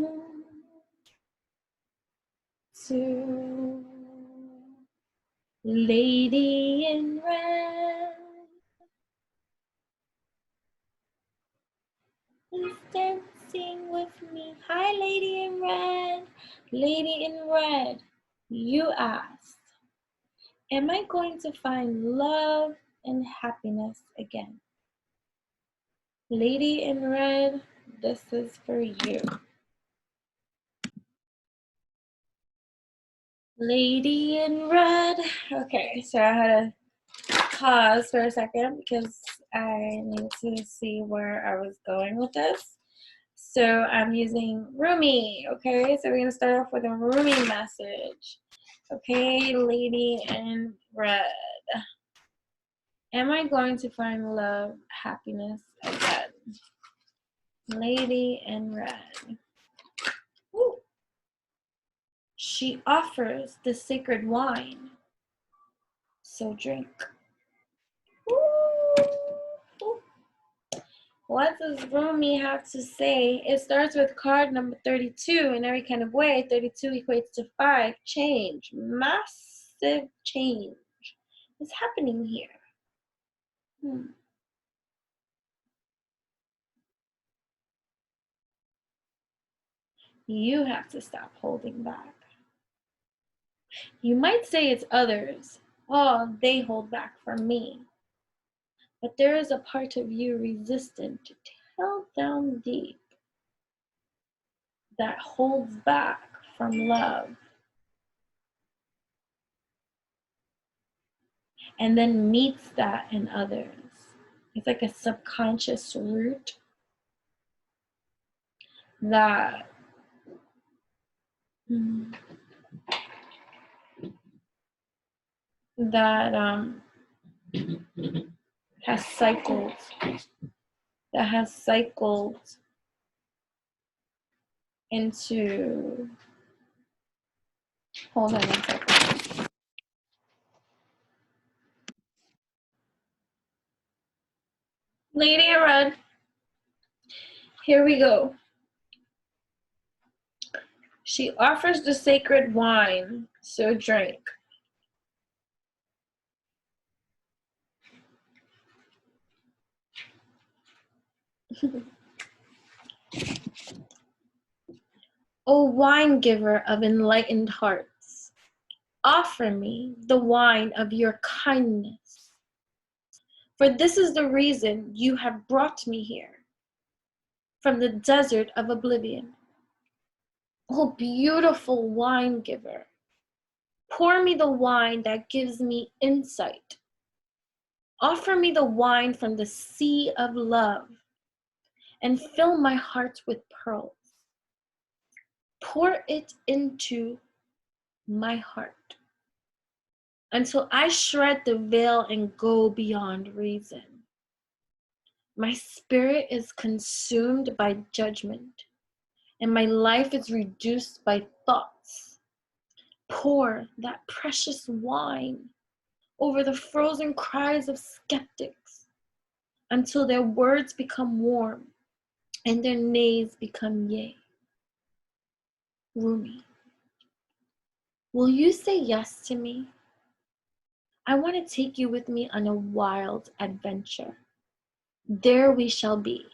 Lady in Red is dancing with me. Hi, Lady in Red. Lady in Red, you asked, am I going to find love and happiness again? Lady in Red, this is for you. Lady in Red. Okay, so I had to pause for a second because I need to see where I was going with this. So I'm using Rumi, okay? So we're gonna start off with a Rumi message. Okay, Lady in Red. Am I going to find love, happiness again? Lady in Red. Ooh. She offers the sacred wine, so drink. Ooh. Ooh. What does Rumi have to say? It starts with card number 32 in every kind of way. 32 equates to 5. Change. Massive change is happening here. You have to stop holding back. You might say it's others. Oh, they hold back from me. But there is a part of you resistant, held down deep, that holds back from love. And then meets that in others. It's like a subconscious root that that has cycled, into, hold on 1 second. Lady in Red, here we go. She offers the sacred wine, so drink. O wine giver of enlightened hearts, offer me the wine of your kindness. For this is the reason you have brought me here, from the desert of oblivion. O beautiful wine giver, pour me the wine that gives me insight. Offer me the wine from the sea of love, and fill my heart with pearls. Pour it into my heart until I shred the veil and go beyond reason. My spirit is consumed by judgment, and my life is reduced by thoughts. Pour that precious wine over the frozen cries of skeptics until their words become warm and their nays become yea. Rumi, will you say yes to me? I want to take you with me on a wild adventure. There we shall be,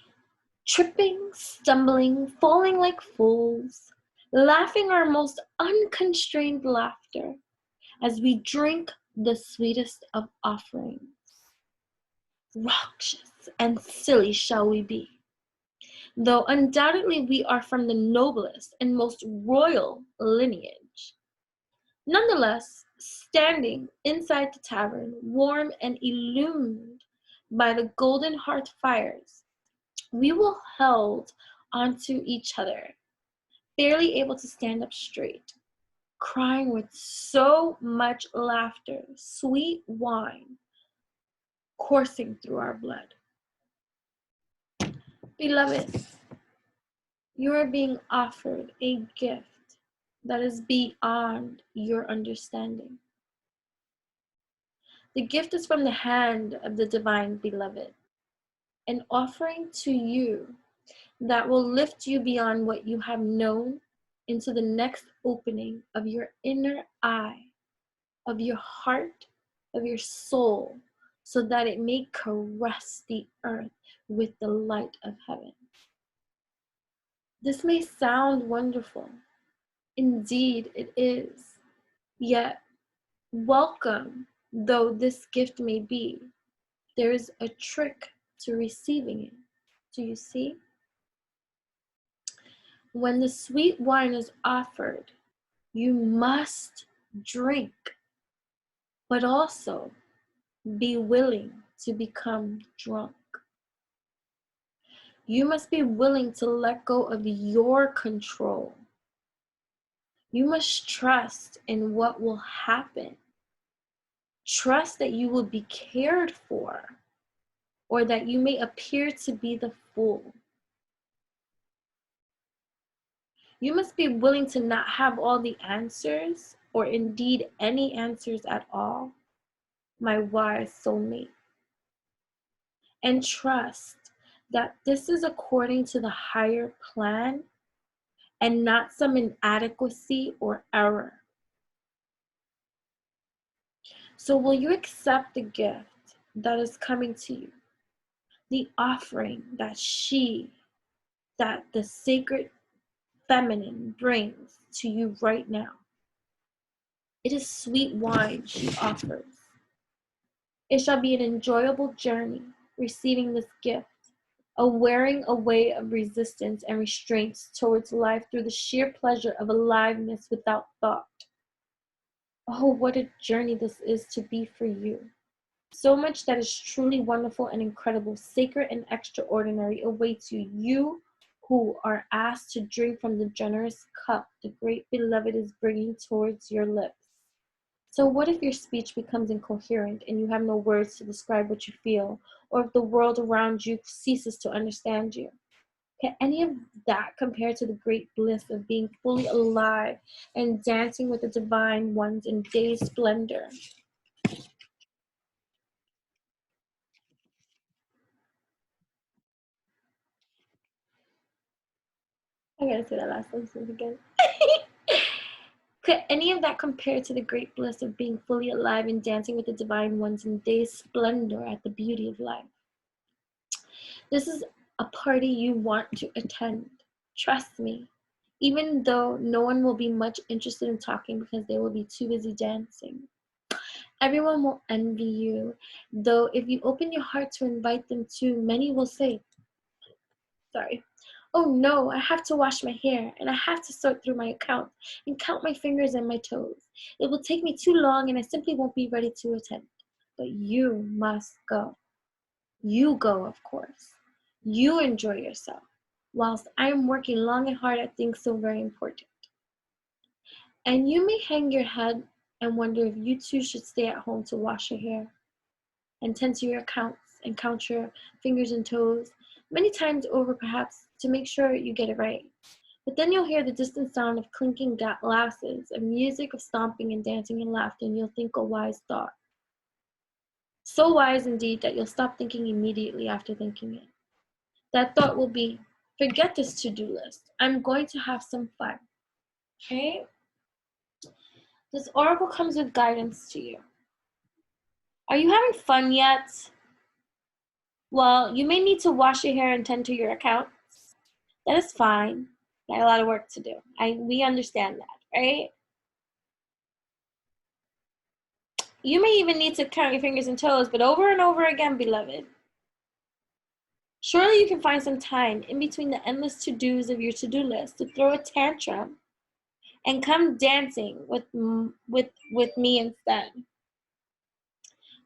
tripping, stumbling, falling like fools, laughing our most unconstrained laughter as we drink the sweetest of offerings. Raucous and silly shall we be, though undoubtedly we are from the noblest and most royal lineage. Nonetheless, standing inside the tavern, warm and illumined by the golden hearth fires, we will hold onto each other, barely able to stand up straight, crying with so much laughter, sweet wine coursing through our blood. Beloved, you are being offered a gift that is beyond your understanding. The gift is from the hand of the divine beloved, an offering to you that will lift you beyond what you have known into the next opening of your inner eye, of your heart, of your soul, so that it may caress the earth with the light of heaven. This may sound wonderful. Indeed, it is. Yet, welcome though this gift may be, there is a trick to receiving it. Do you see? When the sweet wine is offered, you must drink, but also be willing to become drunk. You must be willing to let go of your control. You must trust in what will happen. Trust that you will be cared for, or that you may appear to be the fool. You must be willing to not have all the answers, or indeed any answers at all, my wise soulmate. And trust that this is according to the higher plan and not some inadequacy or error. So will you accept the gift that is coming to you? The offering that the sacred feminine brings to you right now. It is sweet wine she offers. It shall be an enjoyable journey receiving this gift, a wearing away of resistance and restraints towards life through the sheer pleasure of aliveness without thought. Oh, what a journey this is to be for you. So much that is truly wonderful and incredible, sacred and extraordinary awaits you, you who are asked to drink from the generous cup the great beloved is bringing towards your lips. So what if your speech becomes incoherent and you have no words to describe what you feel, or if the world around you ceases to understand you? Can any of that compare to the great bliss of being fully alive and dancing with the divine ones in day's splendor? I gotta say that last sentence again. Could any of that compare to the great bliss of being fully alive and dancing with the divine ones in day's splendor at the beauty of life? This is a party you want to attend. Trust me. Even though no one will be much interested in talking because they will be too busy dancing. Everyone will envy you, though if you open your heart to invite them too, many will say, oh no, I have to wash my hair, and I have to sort through my account and count my fingers and my toes. It will take me too long and I simply won't be ready to attend. But you must go. You go, of course. You enjoy yourself, whilst I am working long and hard at things so very important. And you may hang your head and wonder if you too should stay at home to wash your hair and tend to your accounts and count your fingers and toes, many times over perhaps, to make sure you get it right. But then you'll hear the distant sound of clinking glasses, of music, of stomping and dancing and laughter, and you'll think a wise thought. So wise indeed that you'll stop thinking immediately after thinking it. That thought will be, forget this to-do list. I'm going to have some fun. Okay? This oracle comes with guidance to you. Are you having fun yet? Well, you may need to wash your hair and tend to your accounts. That is fine. Got a lot of work to do. We understand that, right? You may even need to count your fingers and toes, but over and over again, beloved. Surely you can find some time in between the endless to-dos of your to-do list to throw a tantrum and come dancing with me instead.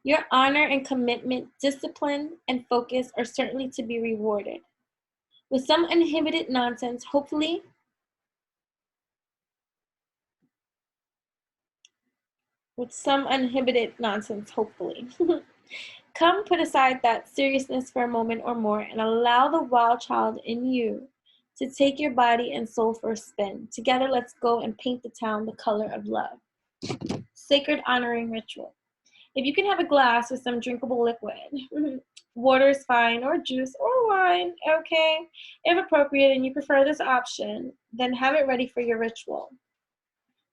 Your honor and commitment, discipline, and focus are certainly to be rewarded. With some uninhibited nonsense, hopefully, Come put aside that seriousness for a moment or more and allow the wild child in you to take your body and soul for a spin. Together, let's go and paint the town the color of love. Sacred honoring ritual. If you can have a glass with some drinkable liquid, water is fine, or juice, or wine, okay? If appropriate and you prefer this option, then have it ready for your ritual.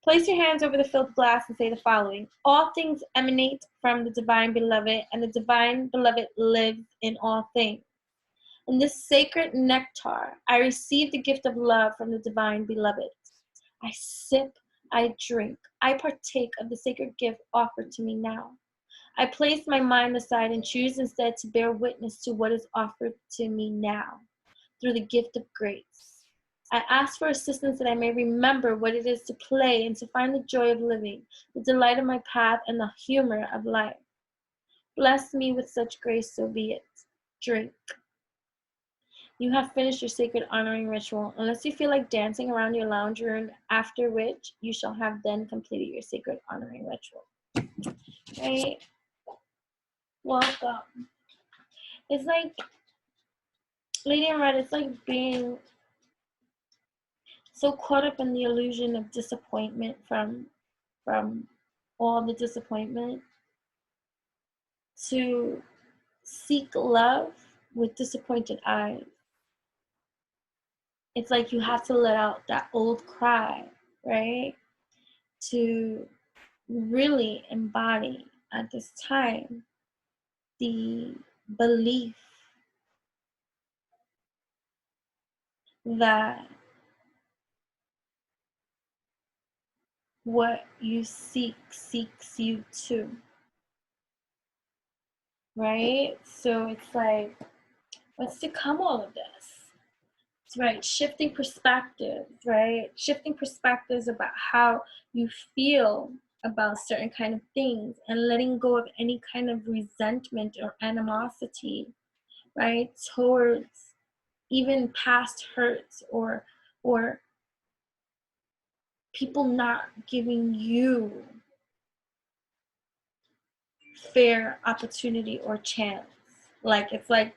Place your hands over the filled glass and say the following. All things emanate from the divine beloved, and the divine beloved lives in all things. In this sacred nectar, I receive the gift of love from the divine beloved. I sip, I drink, I partake of the sacred gift offered to me now. I place my mind aside and choose instead to bear witness to what is offered to me now through the gift of grace. I ask for assistance that I may remember what it is to play and to find the joy of living, the delight of my path, and the humor of life. Bless me with such grace, so be it. Drink. You have finished your sacred honoring ritual, unless you feel like dancing around your lounge room, after which you shall have then completed your sacred honoring ritual. Right? Welcome. It's like, Lady in Red, it's like being so caught up in the illusion of disappointment from all the disappointment to seek love with disappointed eyes. It's like you have to let out that old cry, right? To really embody at this time the belief that what you seek seeks you too, right? So it's like, what's to come all of this? Right, shifting perspectives, right? Shifting perspectives about how you feel about certain kind of things and letting go of any kind of resentment or animosity, right? Towards even past hurts or people not giving you fair opportunity or chance. Like it's like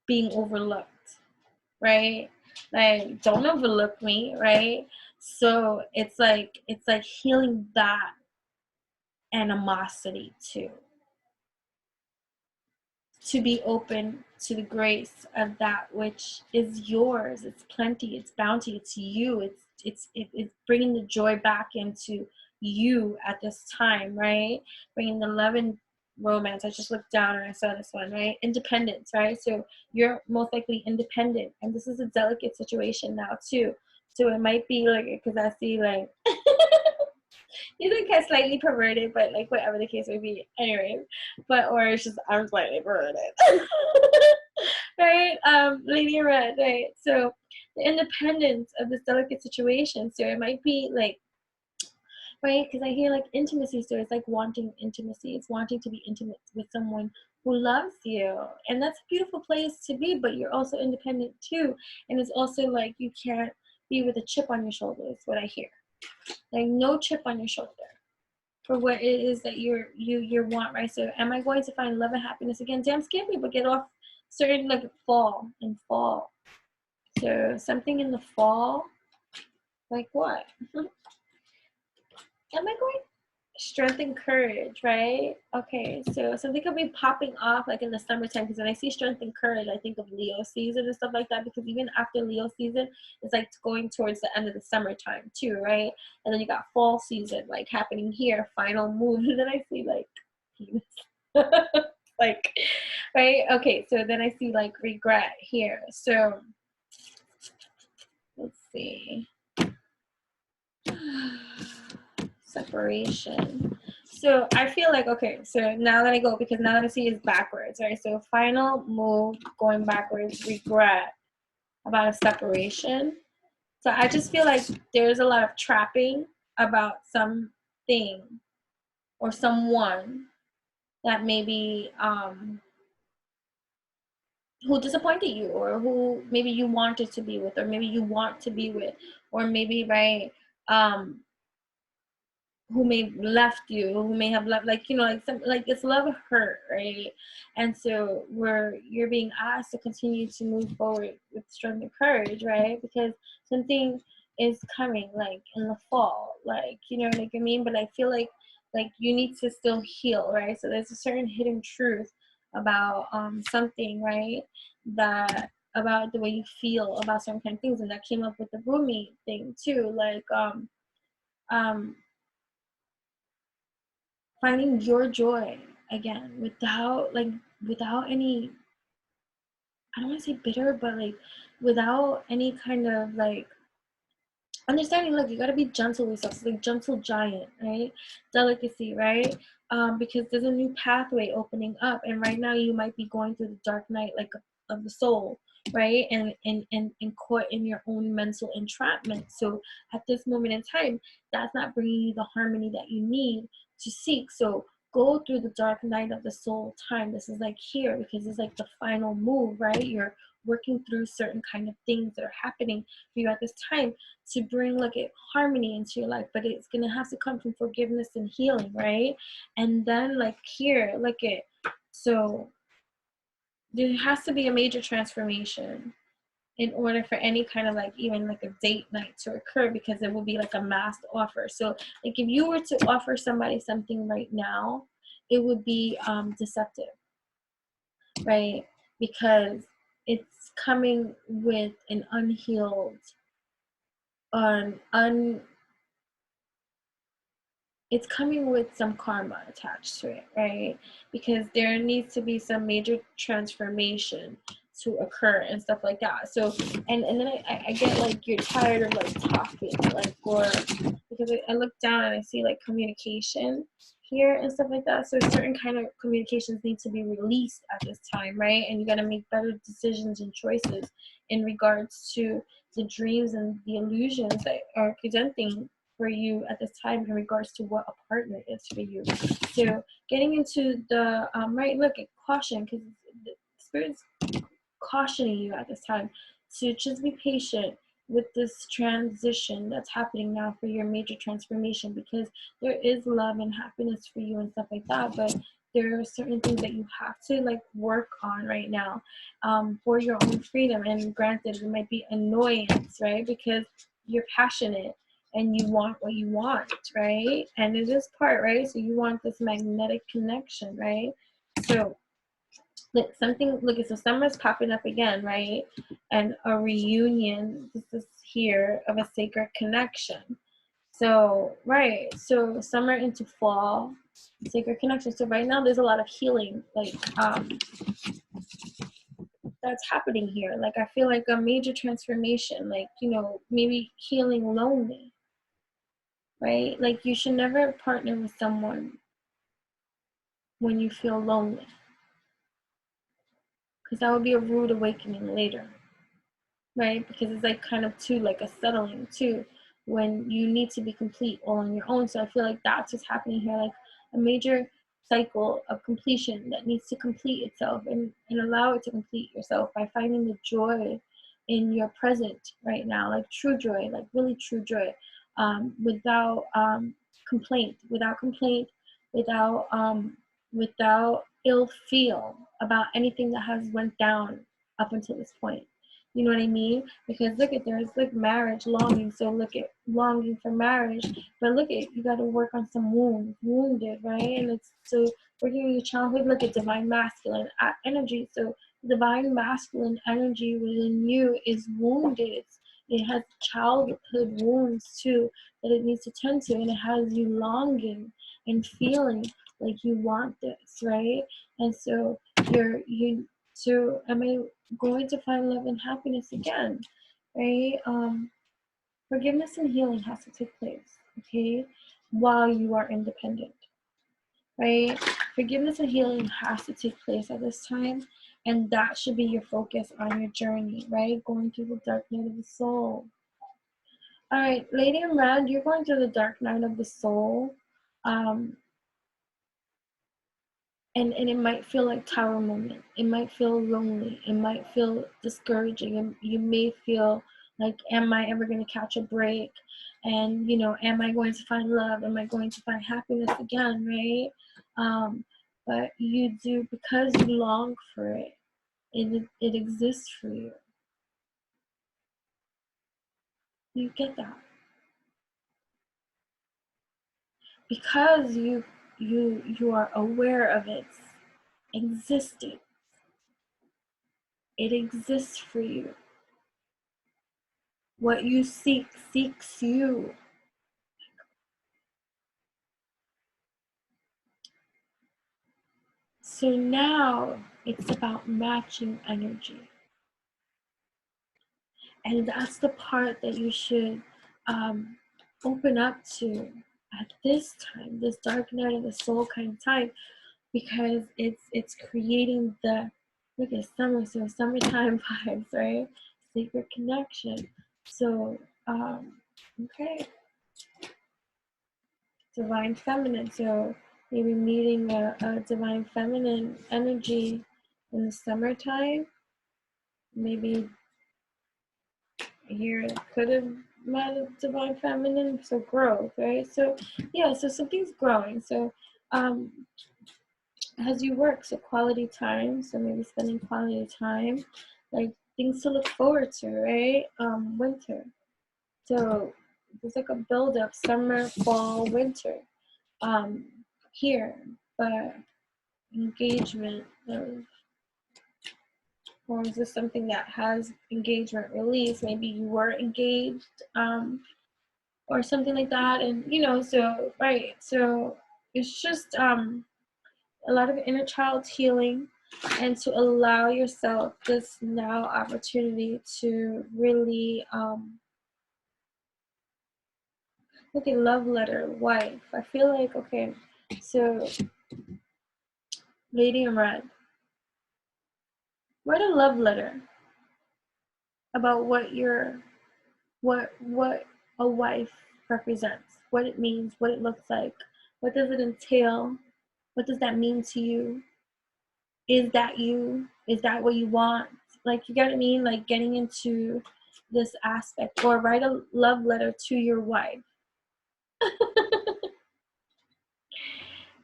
being overlooked, right? Like, don't overlook me, right? So it's like healing that animosity too. to be open to the grace of that which is yours. It's plenty, it's bounty, it's you, it's bringing the joy back into you at this time, right? Bringing the love and romance. I just looked down and I saw this one, right? Independence, right? So you're most likely independent, and this is a delicate situation now too. So it might be like, because I see like you think I'm slightly perverted, but like whatever the case may be, anyways. But or it's just I'm slightly perverted, right? Lady Red, right? So the independence of this delicate situation. So it might be like, right? Because I hear like intimacy, so it's like wanting intimacy. It's wanting to be intimate with someone who loves you, and that's a beautiful place to be. But you're also independent too, and it's also like you can't be with a chip on your shoulder. Is what I hear. Like no chip on your shoulder for what it is that you want, right? So am I going to find love and happiness again? Damn, scare me, but get off certain like fall. So something in the fall, like what? Am I going strength and courage, right? Okay, so something could be popping off like in the summertime, because when I see strength and courage, I think of Leo season and stuff like that, because even after Leo season, it's like going towards the end of the summertime too, right? And then you got fall season like happening here, final moon, and then I see like penis. Like, right? Okay, so then I see like regret here. So let's see. Separation. So I feel like, okay, so now that I go, because now that I see is backwards, right? So final move, going backwards, regret about a separation. So I just feel like there's a lot of trapping about something or someone that maybe who disappointed you, or who maybe you wanted to be with, or maybe you want to be with, or maybe, right, who may left you, who may have left, like, you know, like some, like it's love hurt, right? And so you're being asked to continue to move forward with strength and courage, right? Because something is coming, like in the fall, like, you know, like I mean, but I feel like you need to still heal, right? So there's a certain hidden truth about something, right? That about the way you feel about certain kind of things, and that came up with the roommate thing too, like finding your joy again without any, I don't want to say bitter, but like without any kind of like understanding. Look, you got to be gentle with yourself. It's like gentle giant, right? Delicacy, right? Because there's a new pathway opening up, and right now you might be going through the dark night, like of the soul, right? And caught in your own mental entrapment. So at this moment in time, that's not bringing you the harmony that you need to seek. So go through the dark night of the soul time. This is like here, because it's like the final move, right? You're working through certain kind of things that are happening for you at this time to bring like a harmony into your life, but it's gonna have to come from forgiveness and healing, right? And then like here, look at, so there has to be a major transformation in order for any kind of like even like a date night to occur, because it will be like a masked offer. So like if you were to offer somebody something right now, it would be deceptive, right? Because it's coming with an unhealed, it's coming with some karma attached to it, right? Because there needs to be some major transformation to occur and stuff like that. So, and then I get like you're tired of like talking, like, or because I look down and I see like communication here and stuff like that. So certain kind of communications need to be released at this time, right? And you got to make better decisions and choices in regards to the dreams and the illusions that are presenting for you at this time in regards to what a partner is for you. So getting into the right, look at caution, because the spirit's cautioning you at this time to just be patient with this transition that's happening now for your major transformation, because there is love and happiness for you and stuff like that, but there are certain things that you have to like work on right now for your own freedom. And granted, it might be annoyance, right? Because you're passionate and you want what you want, right? And it is part, right? So you want this magnetic connection, right? So Look, something, look, so summer's popping up again, right? And a reunion, this is here, of a sacred connection. So, right, so summer into fall, sacred connection. So right now there's a lot of healing, like, that's happening here. Like, I feel like a major transformation, like, you know, maybe healing lonely, right? Like, you should never partner with someone when you feel lonely, because that would be a rude awakening later, right? Because it's like kind of too, like a settling too, when you need to be complete all on your own. So I feel like that's what's happening here, like a major cycle of completion that needs to complete itself, and allow it to complete yourself by finding the joy in your present right now, like true joy, like really true joy, without complaint, without ill feel about anything that has went down up until this point. You know what I mean? Because look at, there's like marriage longing. So look at longing for marriage, but look at, you got to work on some wounds, wounded, right? And it's so working with your childhood. Look at divine masculine energy. So divine masculine energy within you is wounded. It has childhood wounds too that it needs to tend to, and it has you longing and feeling like you want this, right? And so so am I going to find love and happiness again, right? Forgiveness and healing has to take place, okay, while you are independent, right? Forgiveness and healing has to take place at this time, and that should be your focus on your journey, right? Going through the dark night of the soul. All right, Lady in Red, you're going through the dark night of the soul. Um, and it might feel like tower moment. It might feel lonely. It might feel discouraging. And you may feel like, am I ever going to catch a break? And, you know, am I going to find love? Am I going to find happiness again, right? But you do, because you long for it. It exists for you. You get that. Because you are aware of its existence. It exists for you. What you seek seeks you. So now it's about matching energy. And that's the part that you should open up to at this time, this dark night of the soul kind of time, because it's creating the, look at summer, so summertime vibes, right? Sacred connection. So, okay, divine feminine. So maybe meeting a divine feminine energy in the summertime. Maybe here could have met a divine feminine, so growth, right? So yeah, so something's growing. So as you work, so quality time, so maybe spending quality time, like things to look forward to, right? Winter. So there's like a build up, summer, fall, winter. Here, but engagement, or is this something that has engagement release? Maybe you were engaged, or something like that, and you know, so right, so it's just a lot of inner child healing, and to allow yourself this now opportunity to really look at love letter, wife. I feel like, okay, so Lady in Red, write a love letter about what a wife represents, what it means, what it looks like, what does it entail, what does that mean to you? Is that you? Is that what you want? Like, you get what I mean? Like, getting into this aspect, or write a love letter to your wife.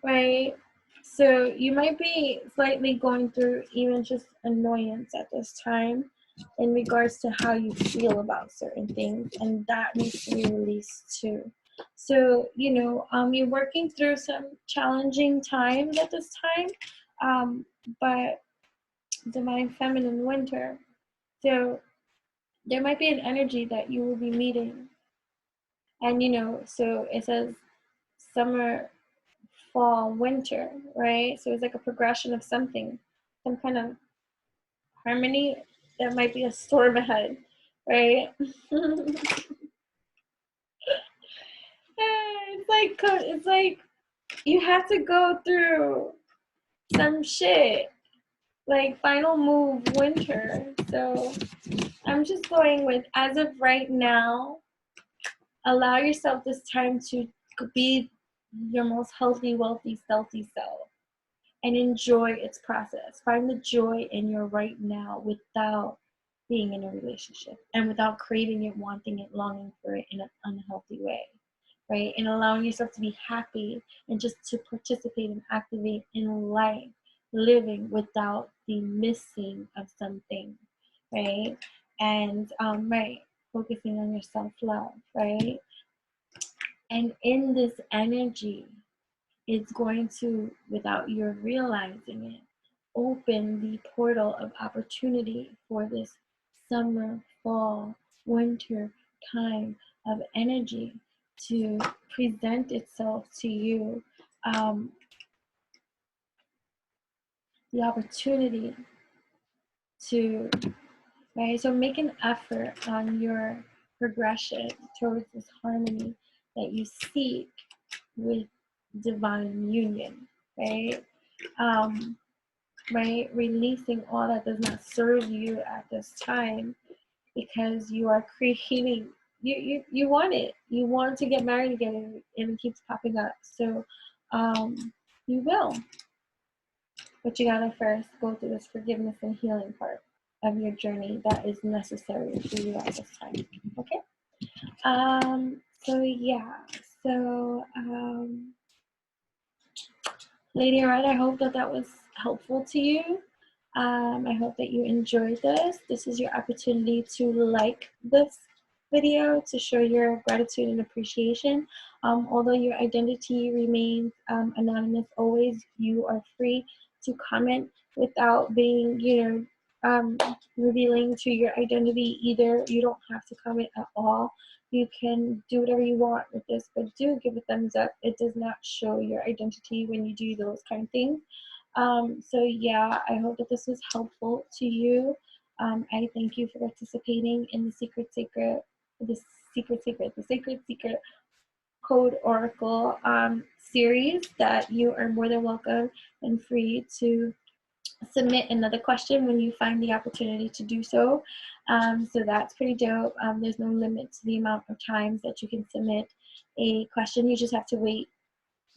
Right? So you might be slightly going through even just annoyance at this time in regards to how you feel about certain things, and that needs to be released too. So, you know, you're working through some challenging times at this time, but divine feminine winter. So there might be an energy that you will be meeting. And so it says summer, fall, winter, right? So it's like a progression of something, some kind of harmony. There might be a storm ahead, right? it's like you have to go through some shit, like final move winter. So I'm just going with, as of right now, allow yourself this time to be your most healthy, wealthy, stealthy self and enjoy its process. Find the joy in your right now without being in a relationship and without craving it, wanting it, longing for it in an unhealthy way, right? And allowing yourself to be happy and just to participate and activate in life, living without the missing of something, right? And right, focusing on your self-love, right? And in this energy, it's going to, without your realizing it, open the portal of opportunity for this summer, fall, winter time of energy to present itself to you. The opportunity to, right? So make an effort on your progression towards this harmony that you seek with divine union, right? Right? Releasing all that does not serve you at this time, because you are creating, you want it. You want to get married again, and it keeps popping up. So you will. But you gotta first go through this forgiveness and healing part of your journey that is necessary for you at this time. Okay? So yeah. So Lady Red, I hope that was helpful to you. I hope that you enjoyed this. This is your opportunity to like this video, to show your gratitude and appreciation. Although your identity remains anonymous always, you are free to comment without being, revealing to your identity either. You don't have to comment at all. You can do whatever you want with this, but do give a thumbs up. It does not show your identity when you do those kind of things. So yeah, I hope that this was helpful to you. I thank you for participating in the Sacred Code Oracle series. That you are more than welcome and free to submit another question when you find the opportunity to do so. So that's pretty dope. There's no limit to the amount of times that you can submit a question. You just have to wait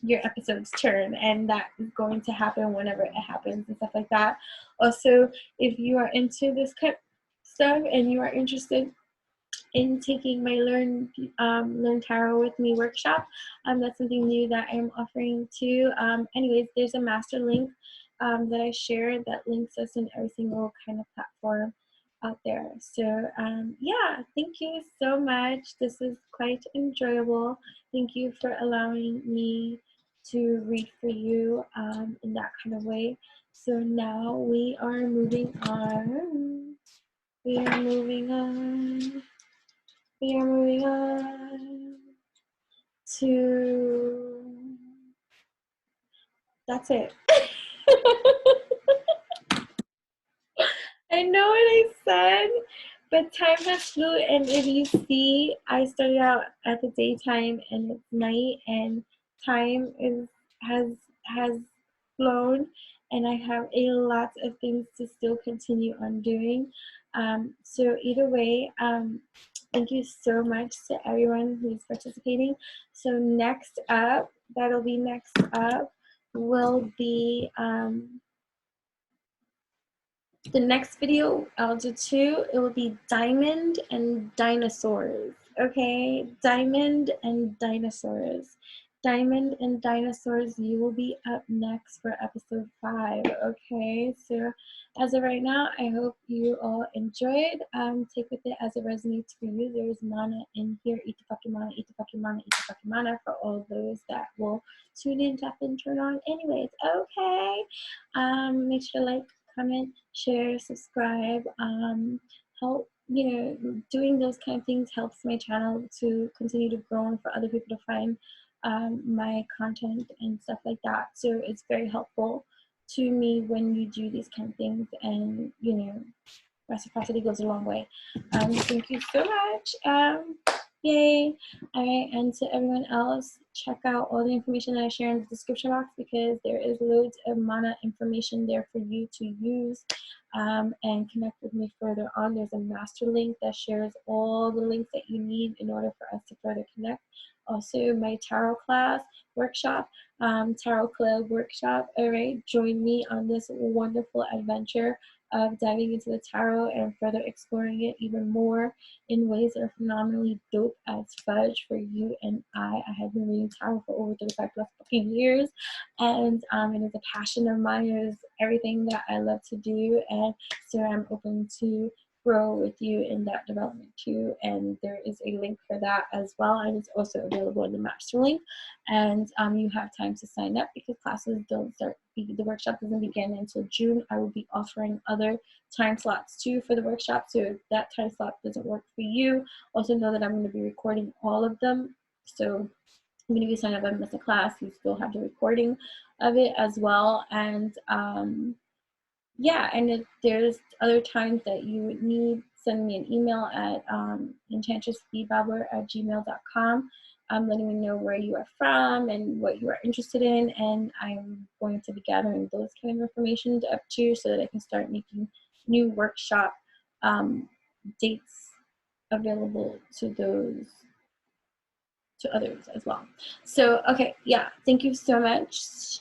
your episode's turn, and that is going to happen whenever it happens and stuff like that. Also, if you are into this kind of stuff and you are interested in taking my Learn Tarot with Me workshop, that's something new that I'm offering too. Anyways, there's a master link that I share that links us in every single kind of platform out there. So yeah, thank you so much. This is quite enjoyable. Thank you for allowing me to read for you in that kind of way. So now we are moving on. We are moving on. We are moving on to, that's it. I know what I said, but time has flew, and if you see, I started out at the daytime and it's night, and time has flown, and I have a lot of things to still continue on doing. So either way, thank you so much to everyone who's participating. So next up, will be the next video. I'll do two. It will be Diamond and Dinosaurs. Okay, Diamond and Dinosaurs. Diamond and Dinosaurs, you will be up next for episode 5. Okay, so as of right now, I hope you all enjoyed. Take with it as it resonates for you. There's mana in here. Eat the fucking mana, eat the fucking mana, eat the fucking mana for all those that will tune in, tap in, turn on. Anyways, okay. Make sure to like, comment, share, subscribe. Help, doing those kind of things helps my channel to continue to grow and for other people to find my content and stuff like that. So it's very helpful to me when you do these kind of things, and reciprocity goes a long way. Thank you so much. Yay. All right, and to everyone else, check out all the information that I share in the description box, because there is loads of mana information there for you to use and connect with me further on. There's a master link that shares all the links that you need in order for us to further connect. Also, my tarot class workshop, tarot club workshop. All right, join me on this wonderful adventure of diving into the tarot and further exploring it even more in ways that are phenomenally dope as fudge for you and I. I have been reading tarot for over 35 plus fucking years, and it is a passion of mine. It is everything that I love to do, and so I'm open to grow with you in that development too. And there is a link for that as well, and it's also available in the master link. And you have time to sign up, because classes don't start, the workshop doesn't begin until June. I will be offering other time slots too for the workshop, so if that time slot doesn't work for you, also know that I'm going to be recording all of them. So even if you sign up and miss a class, you still have the recording of it as well. And yeah, and if there's other times that you would need, send me an email at enchantressbabbler@gmail.com, letting me know where you are from and what you are interested in, and I'm going to be gathering those kind of information up too, so that I can start making new workshop dates available to others as well. So okay, yeah, thank you so much.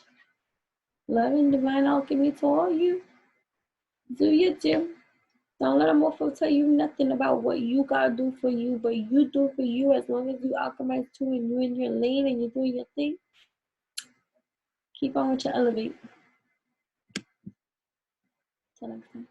Love and divine alchemy to all you. Do your do. Don't let a mofo tell you nothing about what you gotta do for you, but you do for you. As long as you alchemize too and you in your lane and you're doing your thing, keep on with your elevate. Till next time.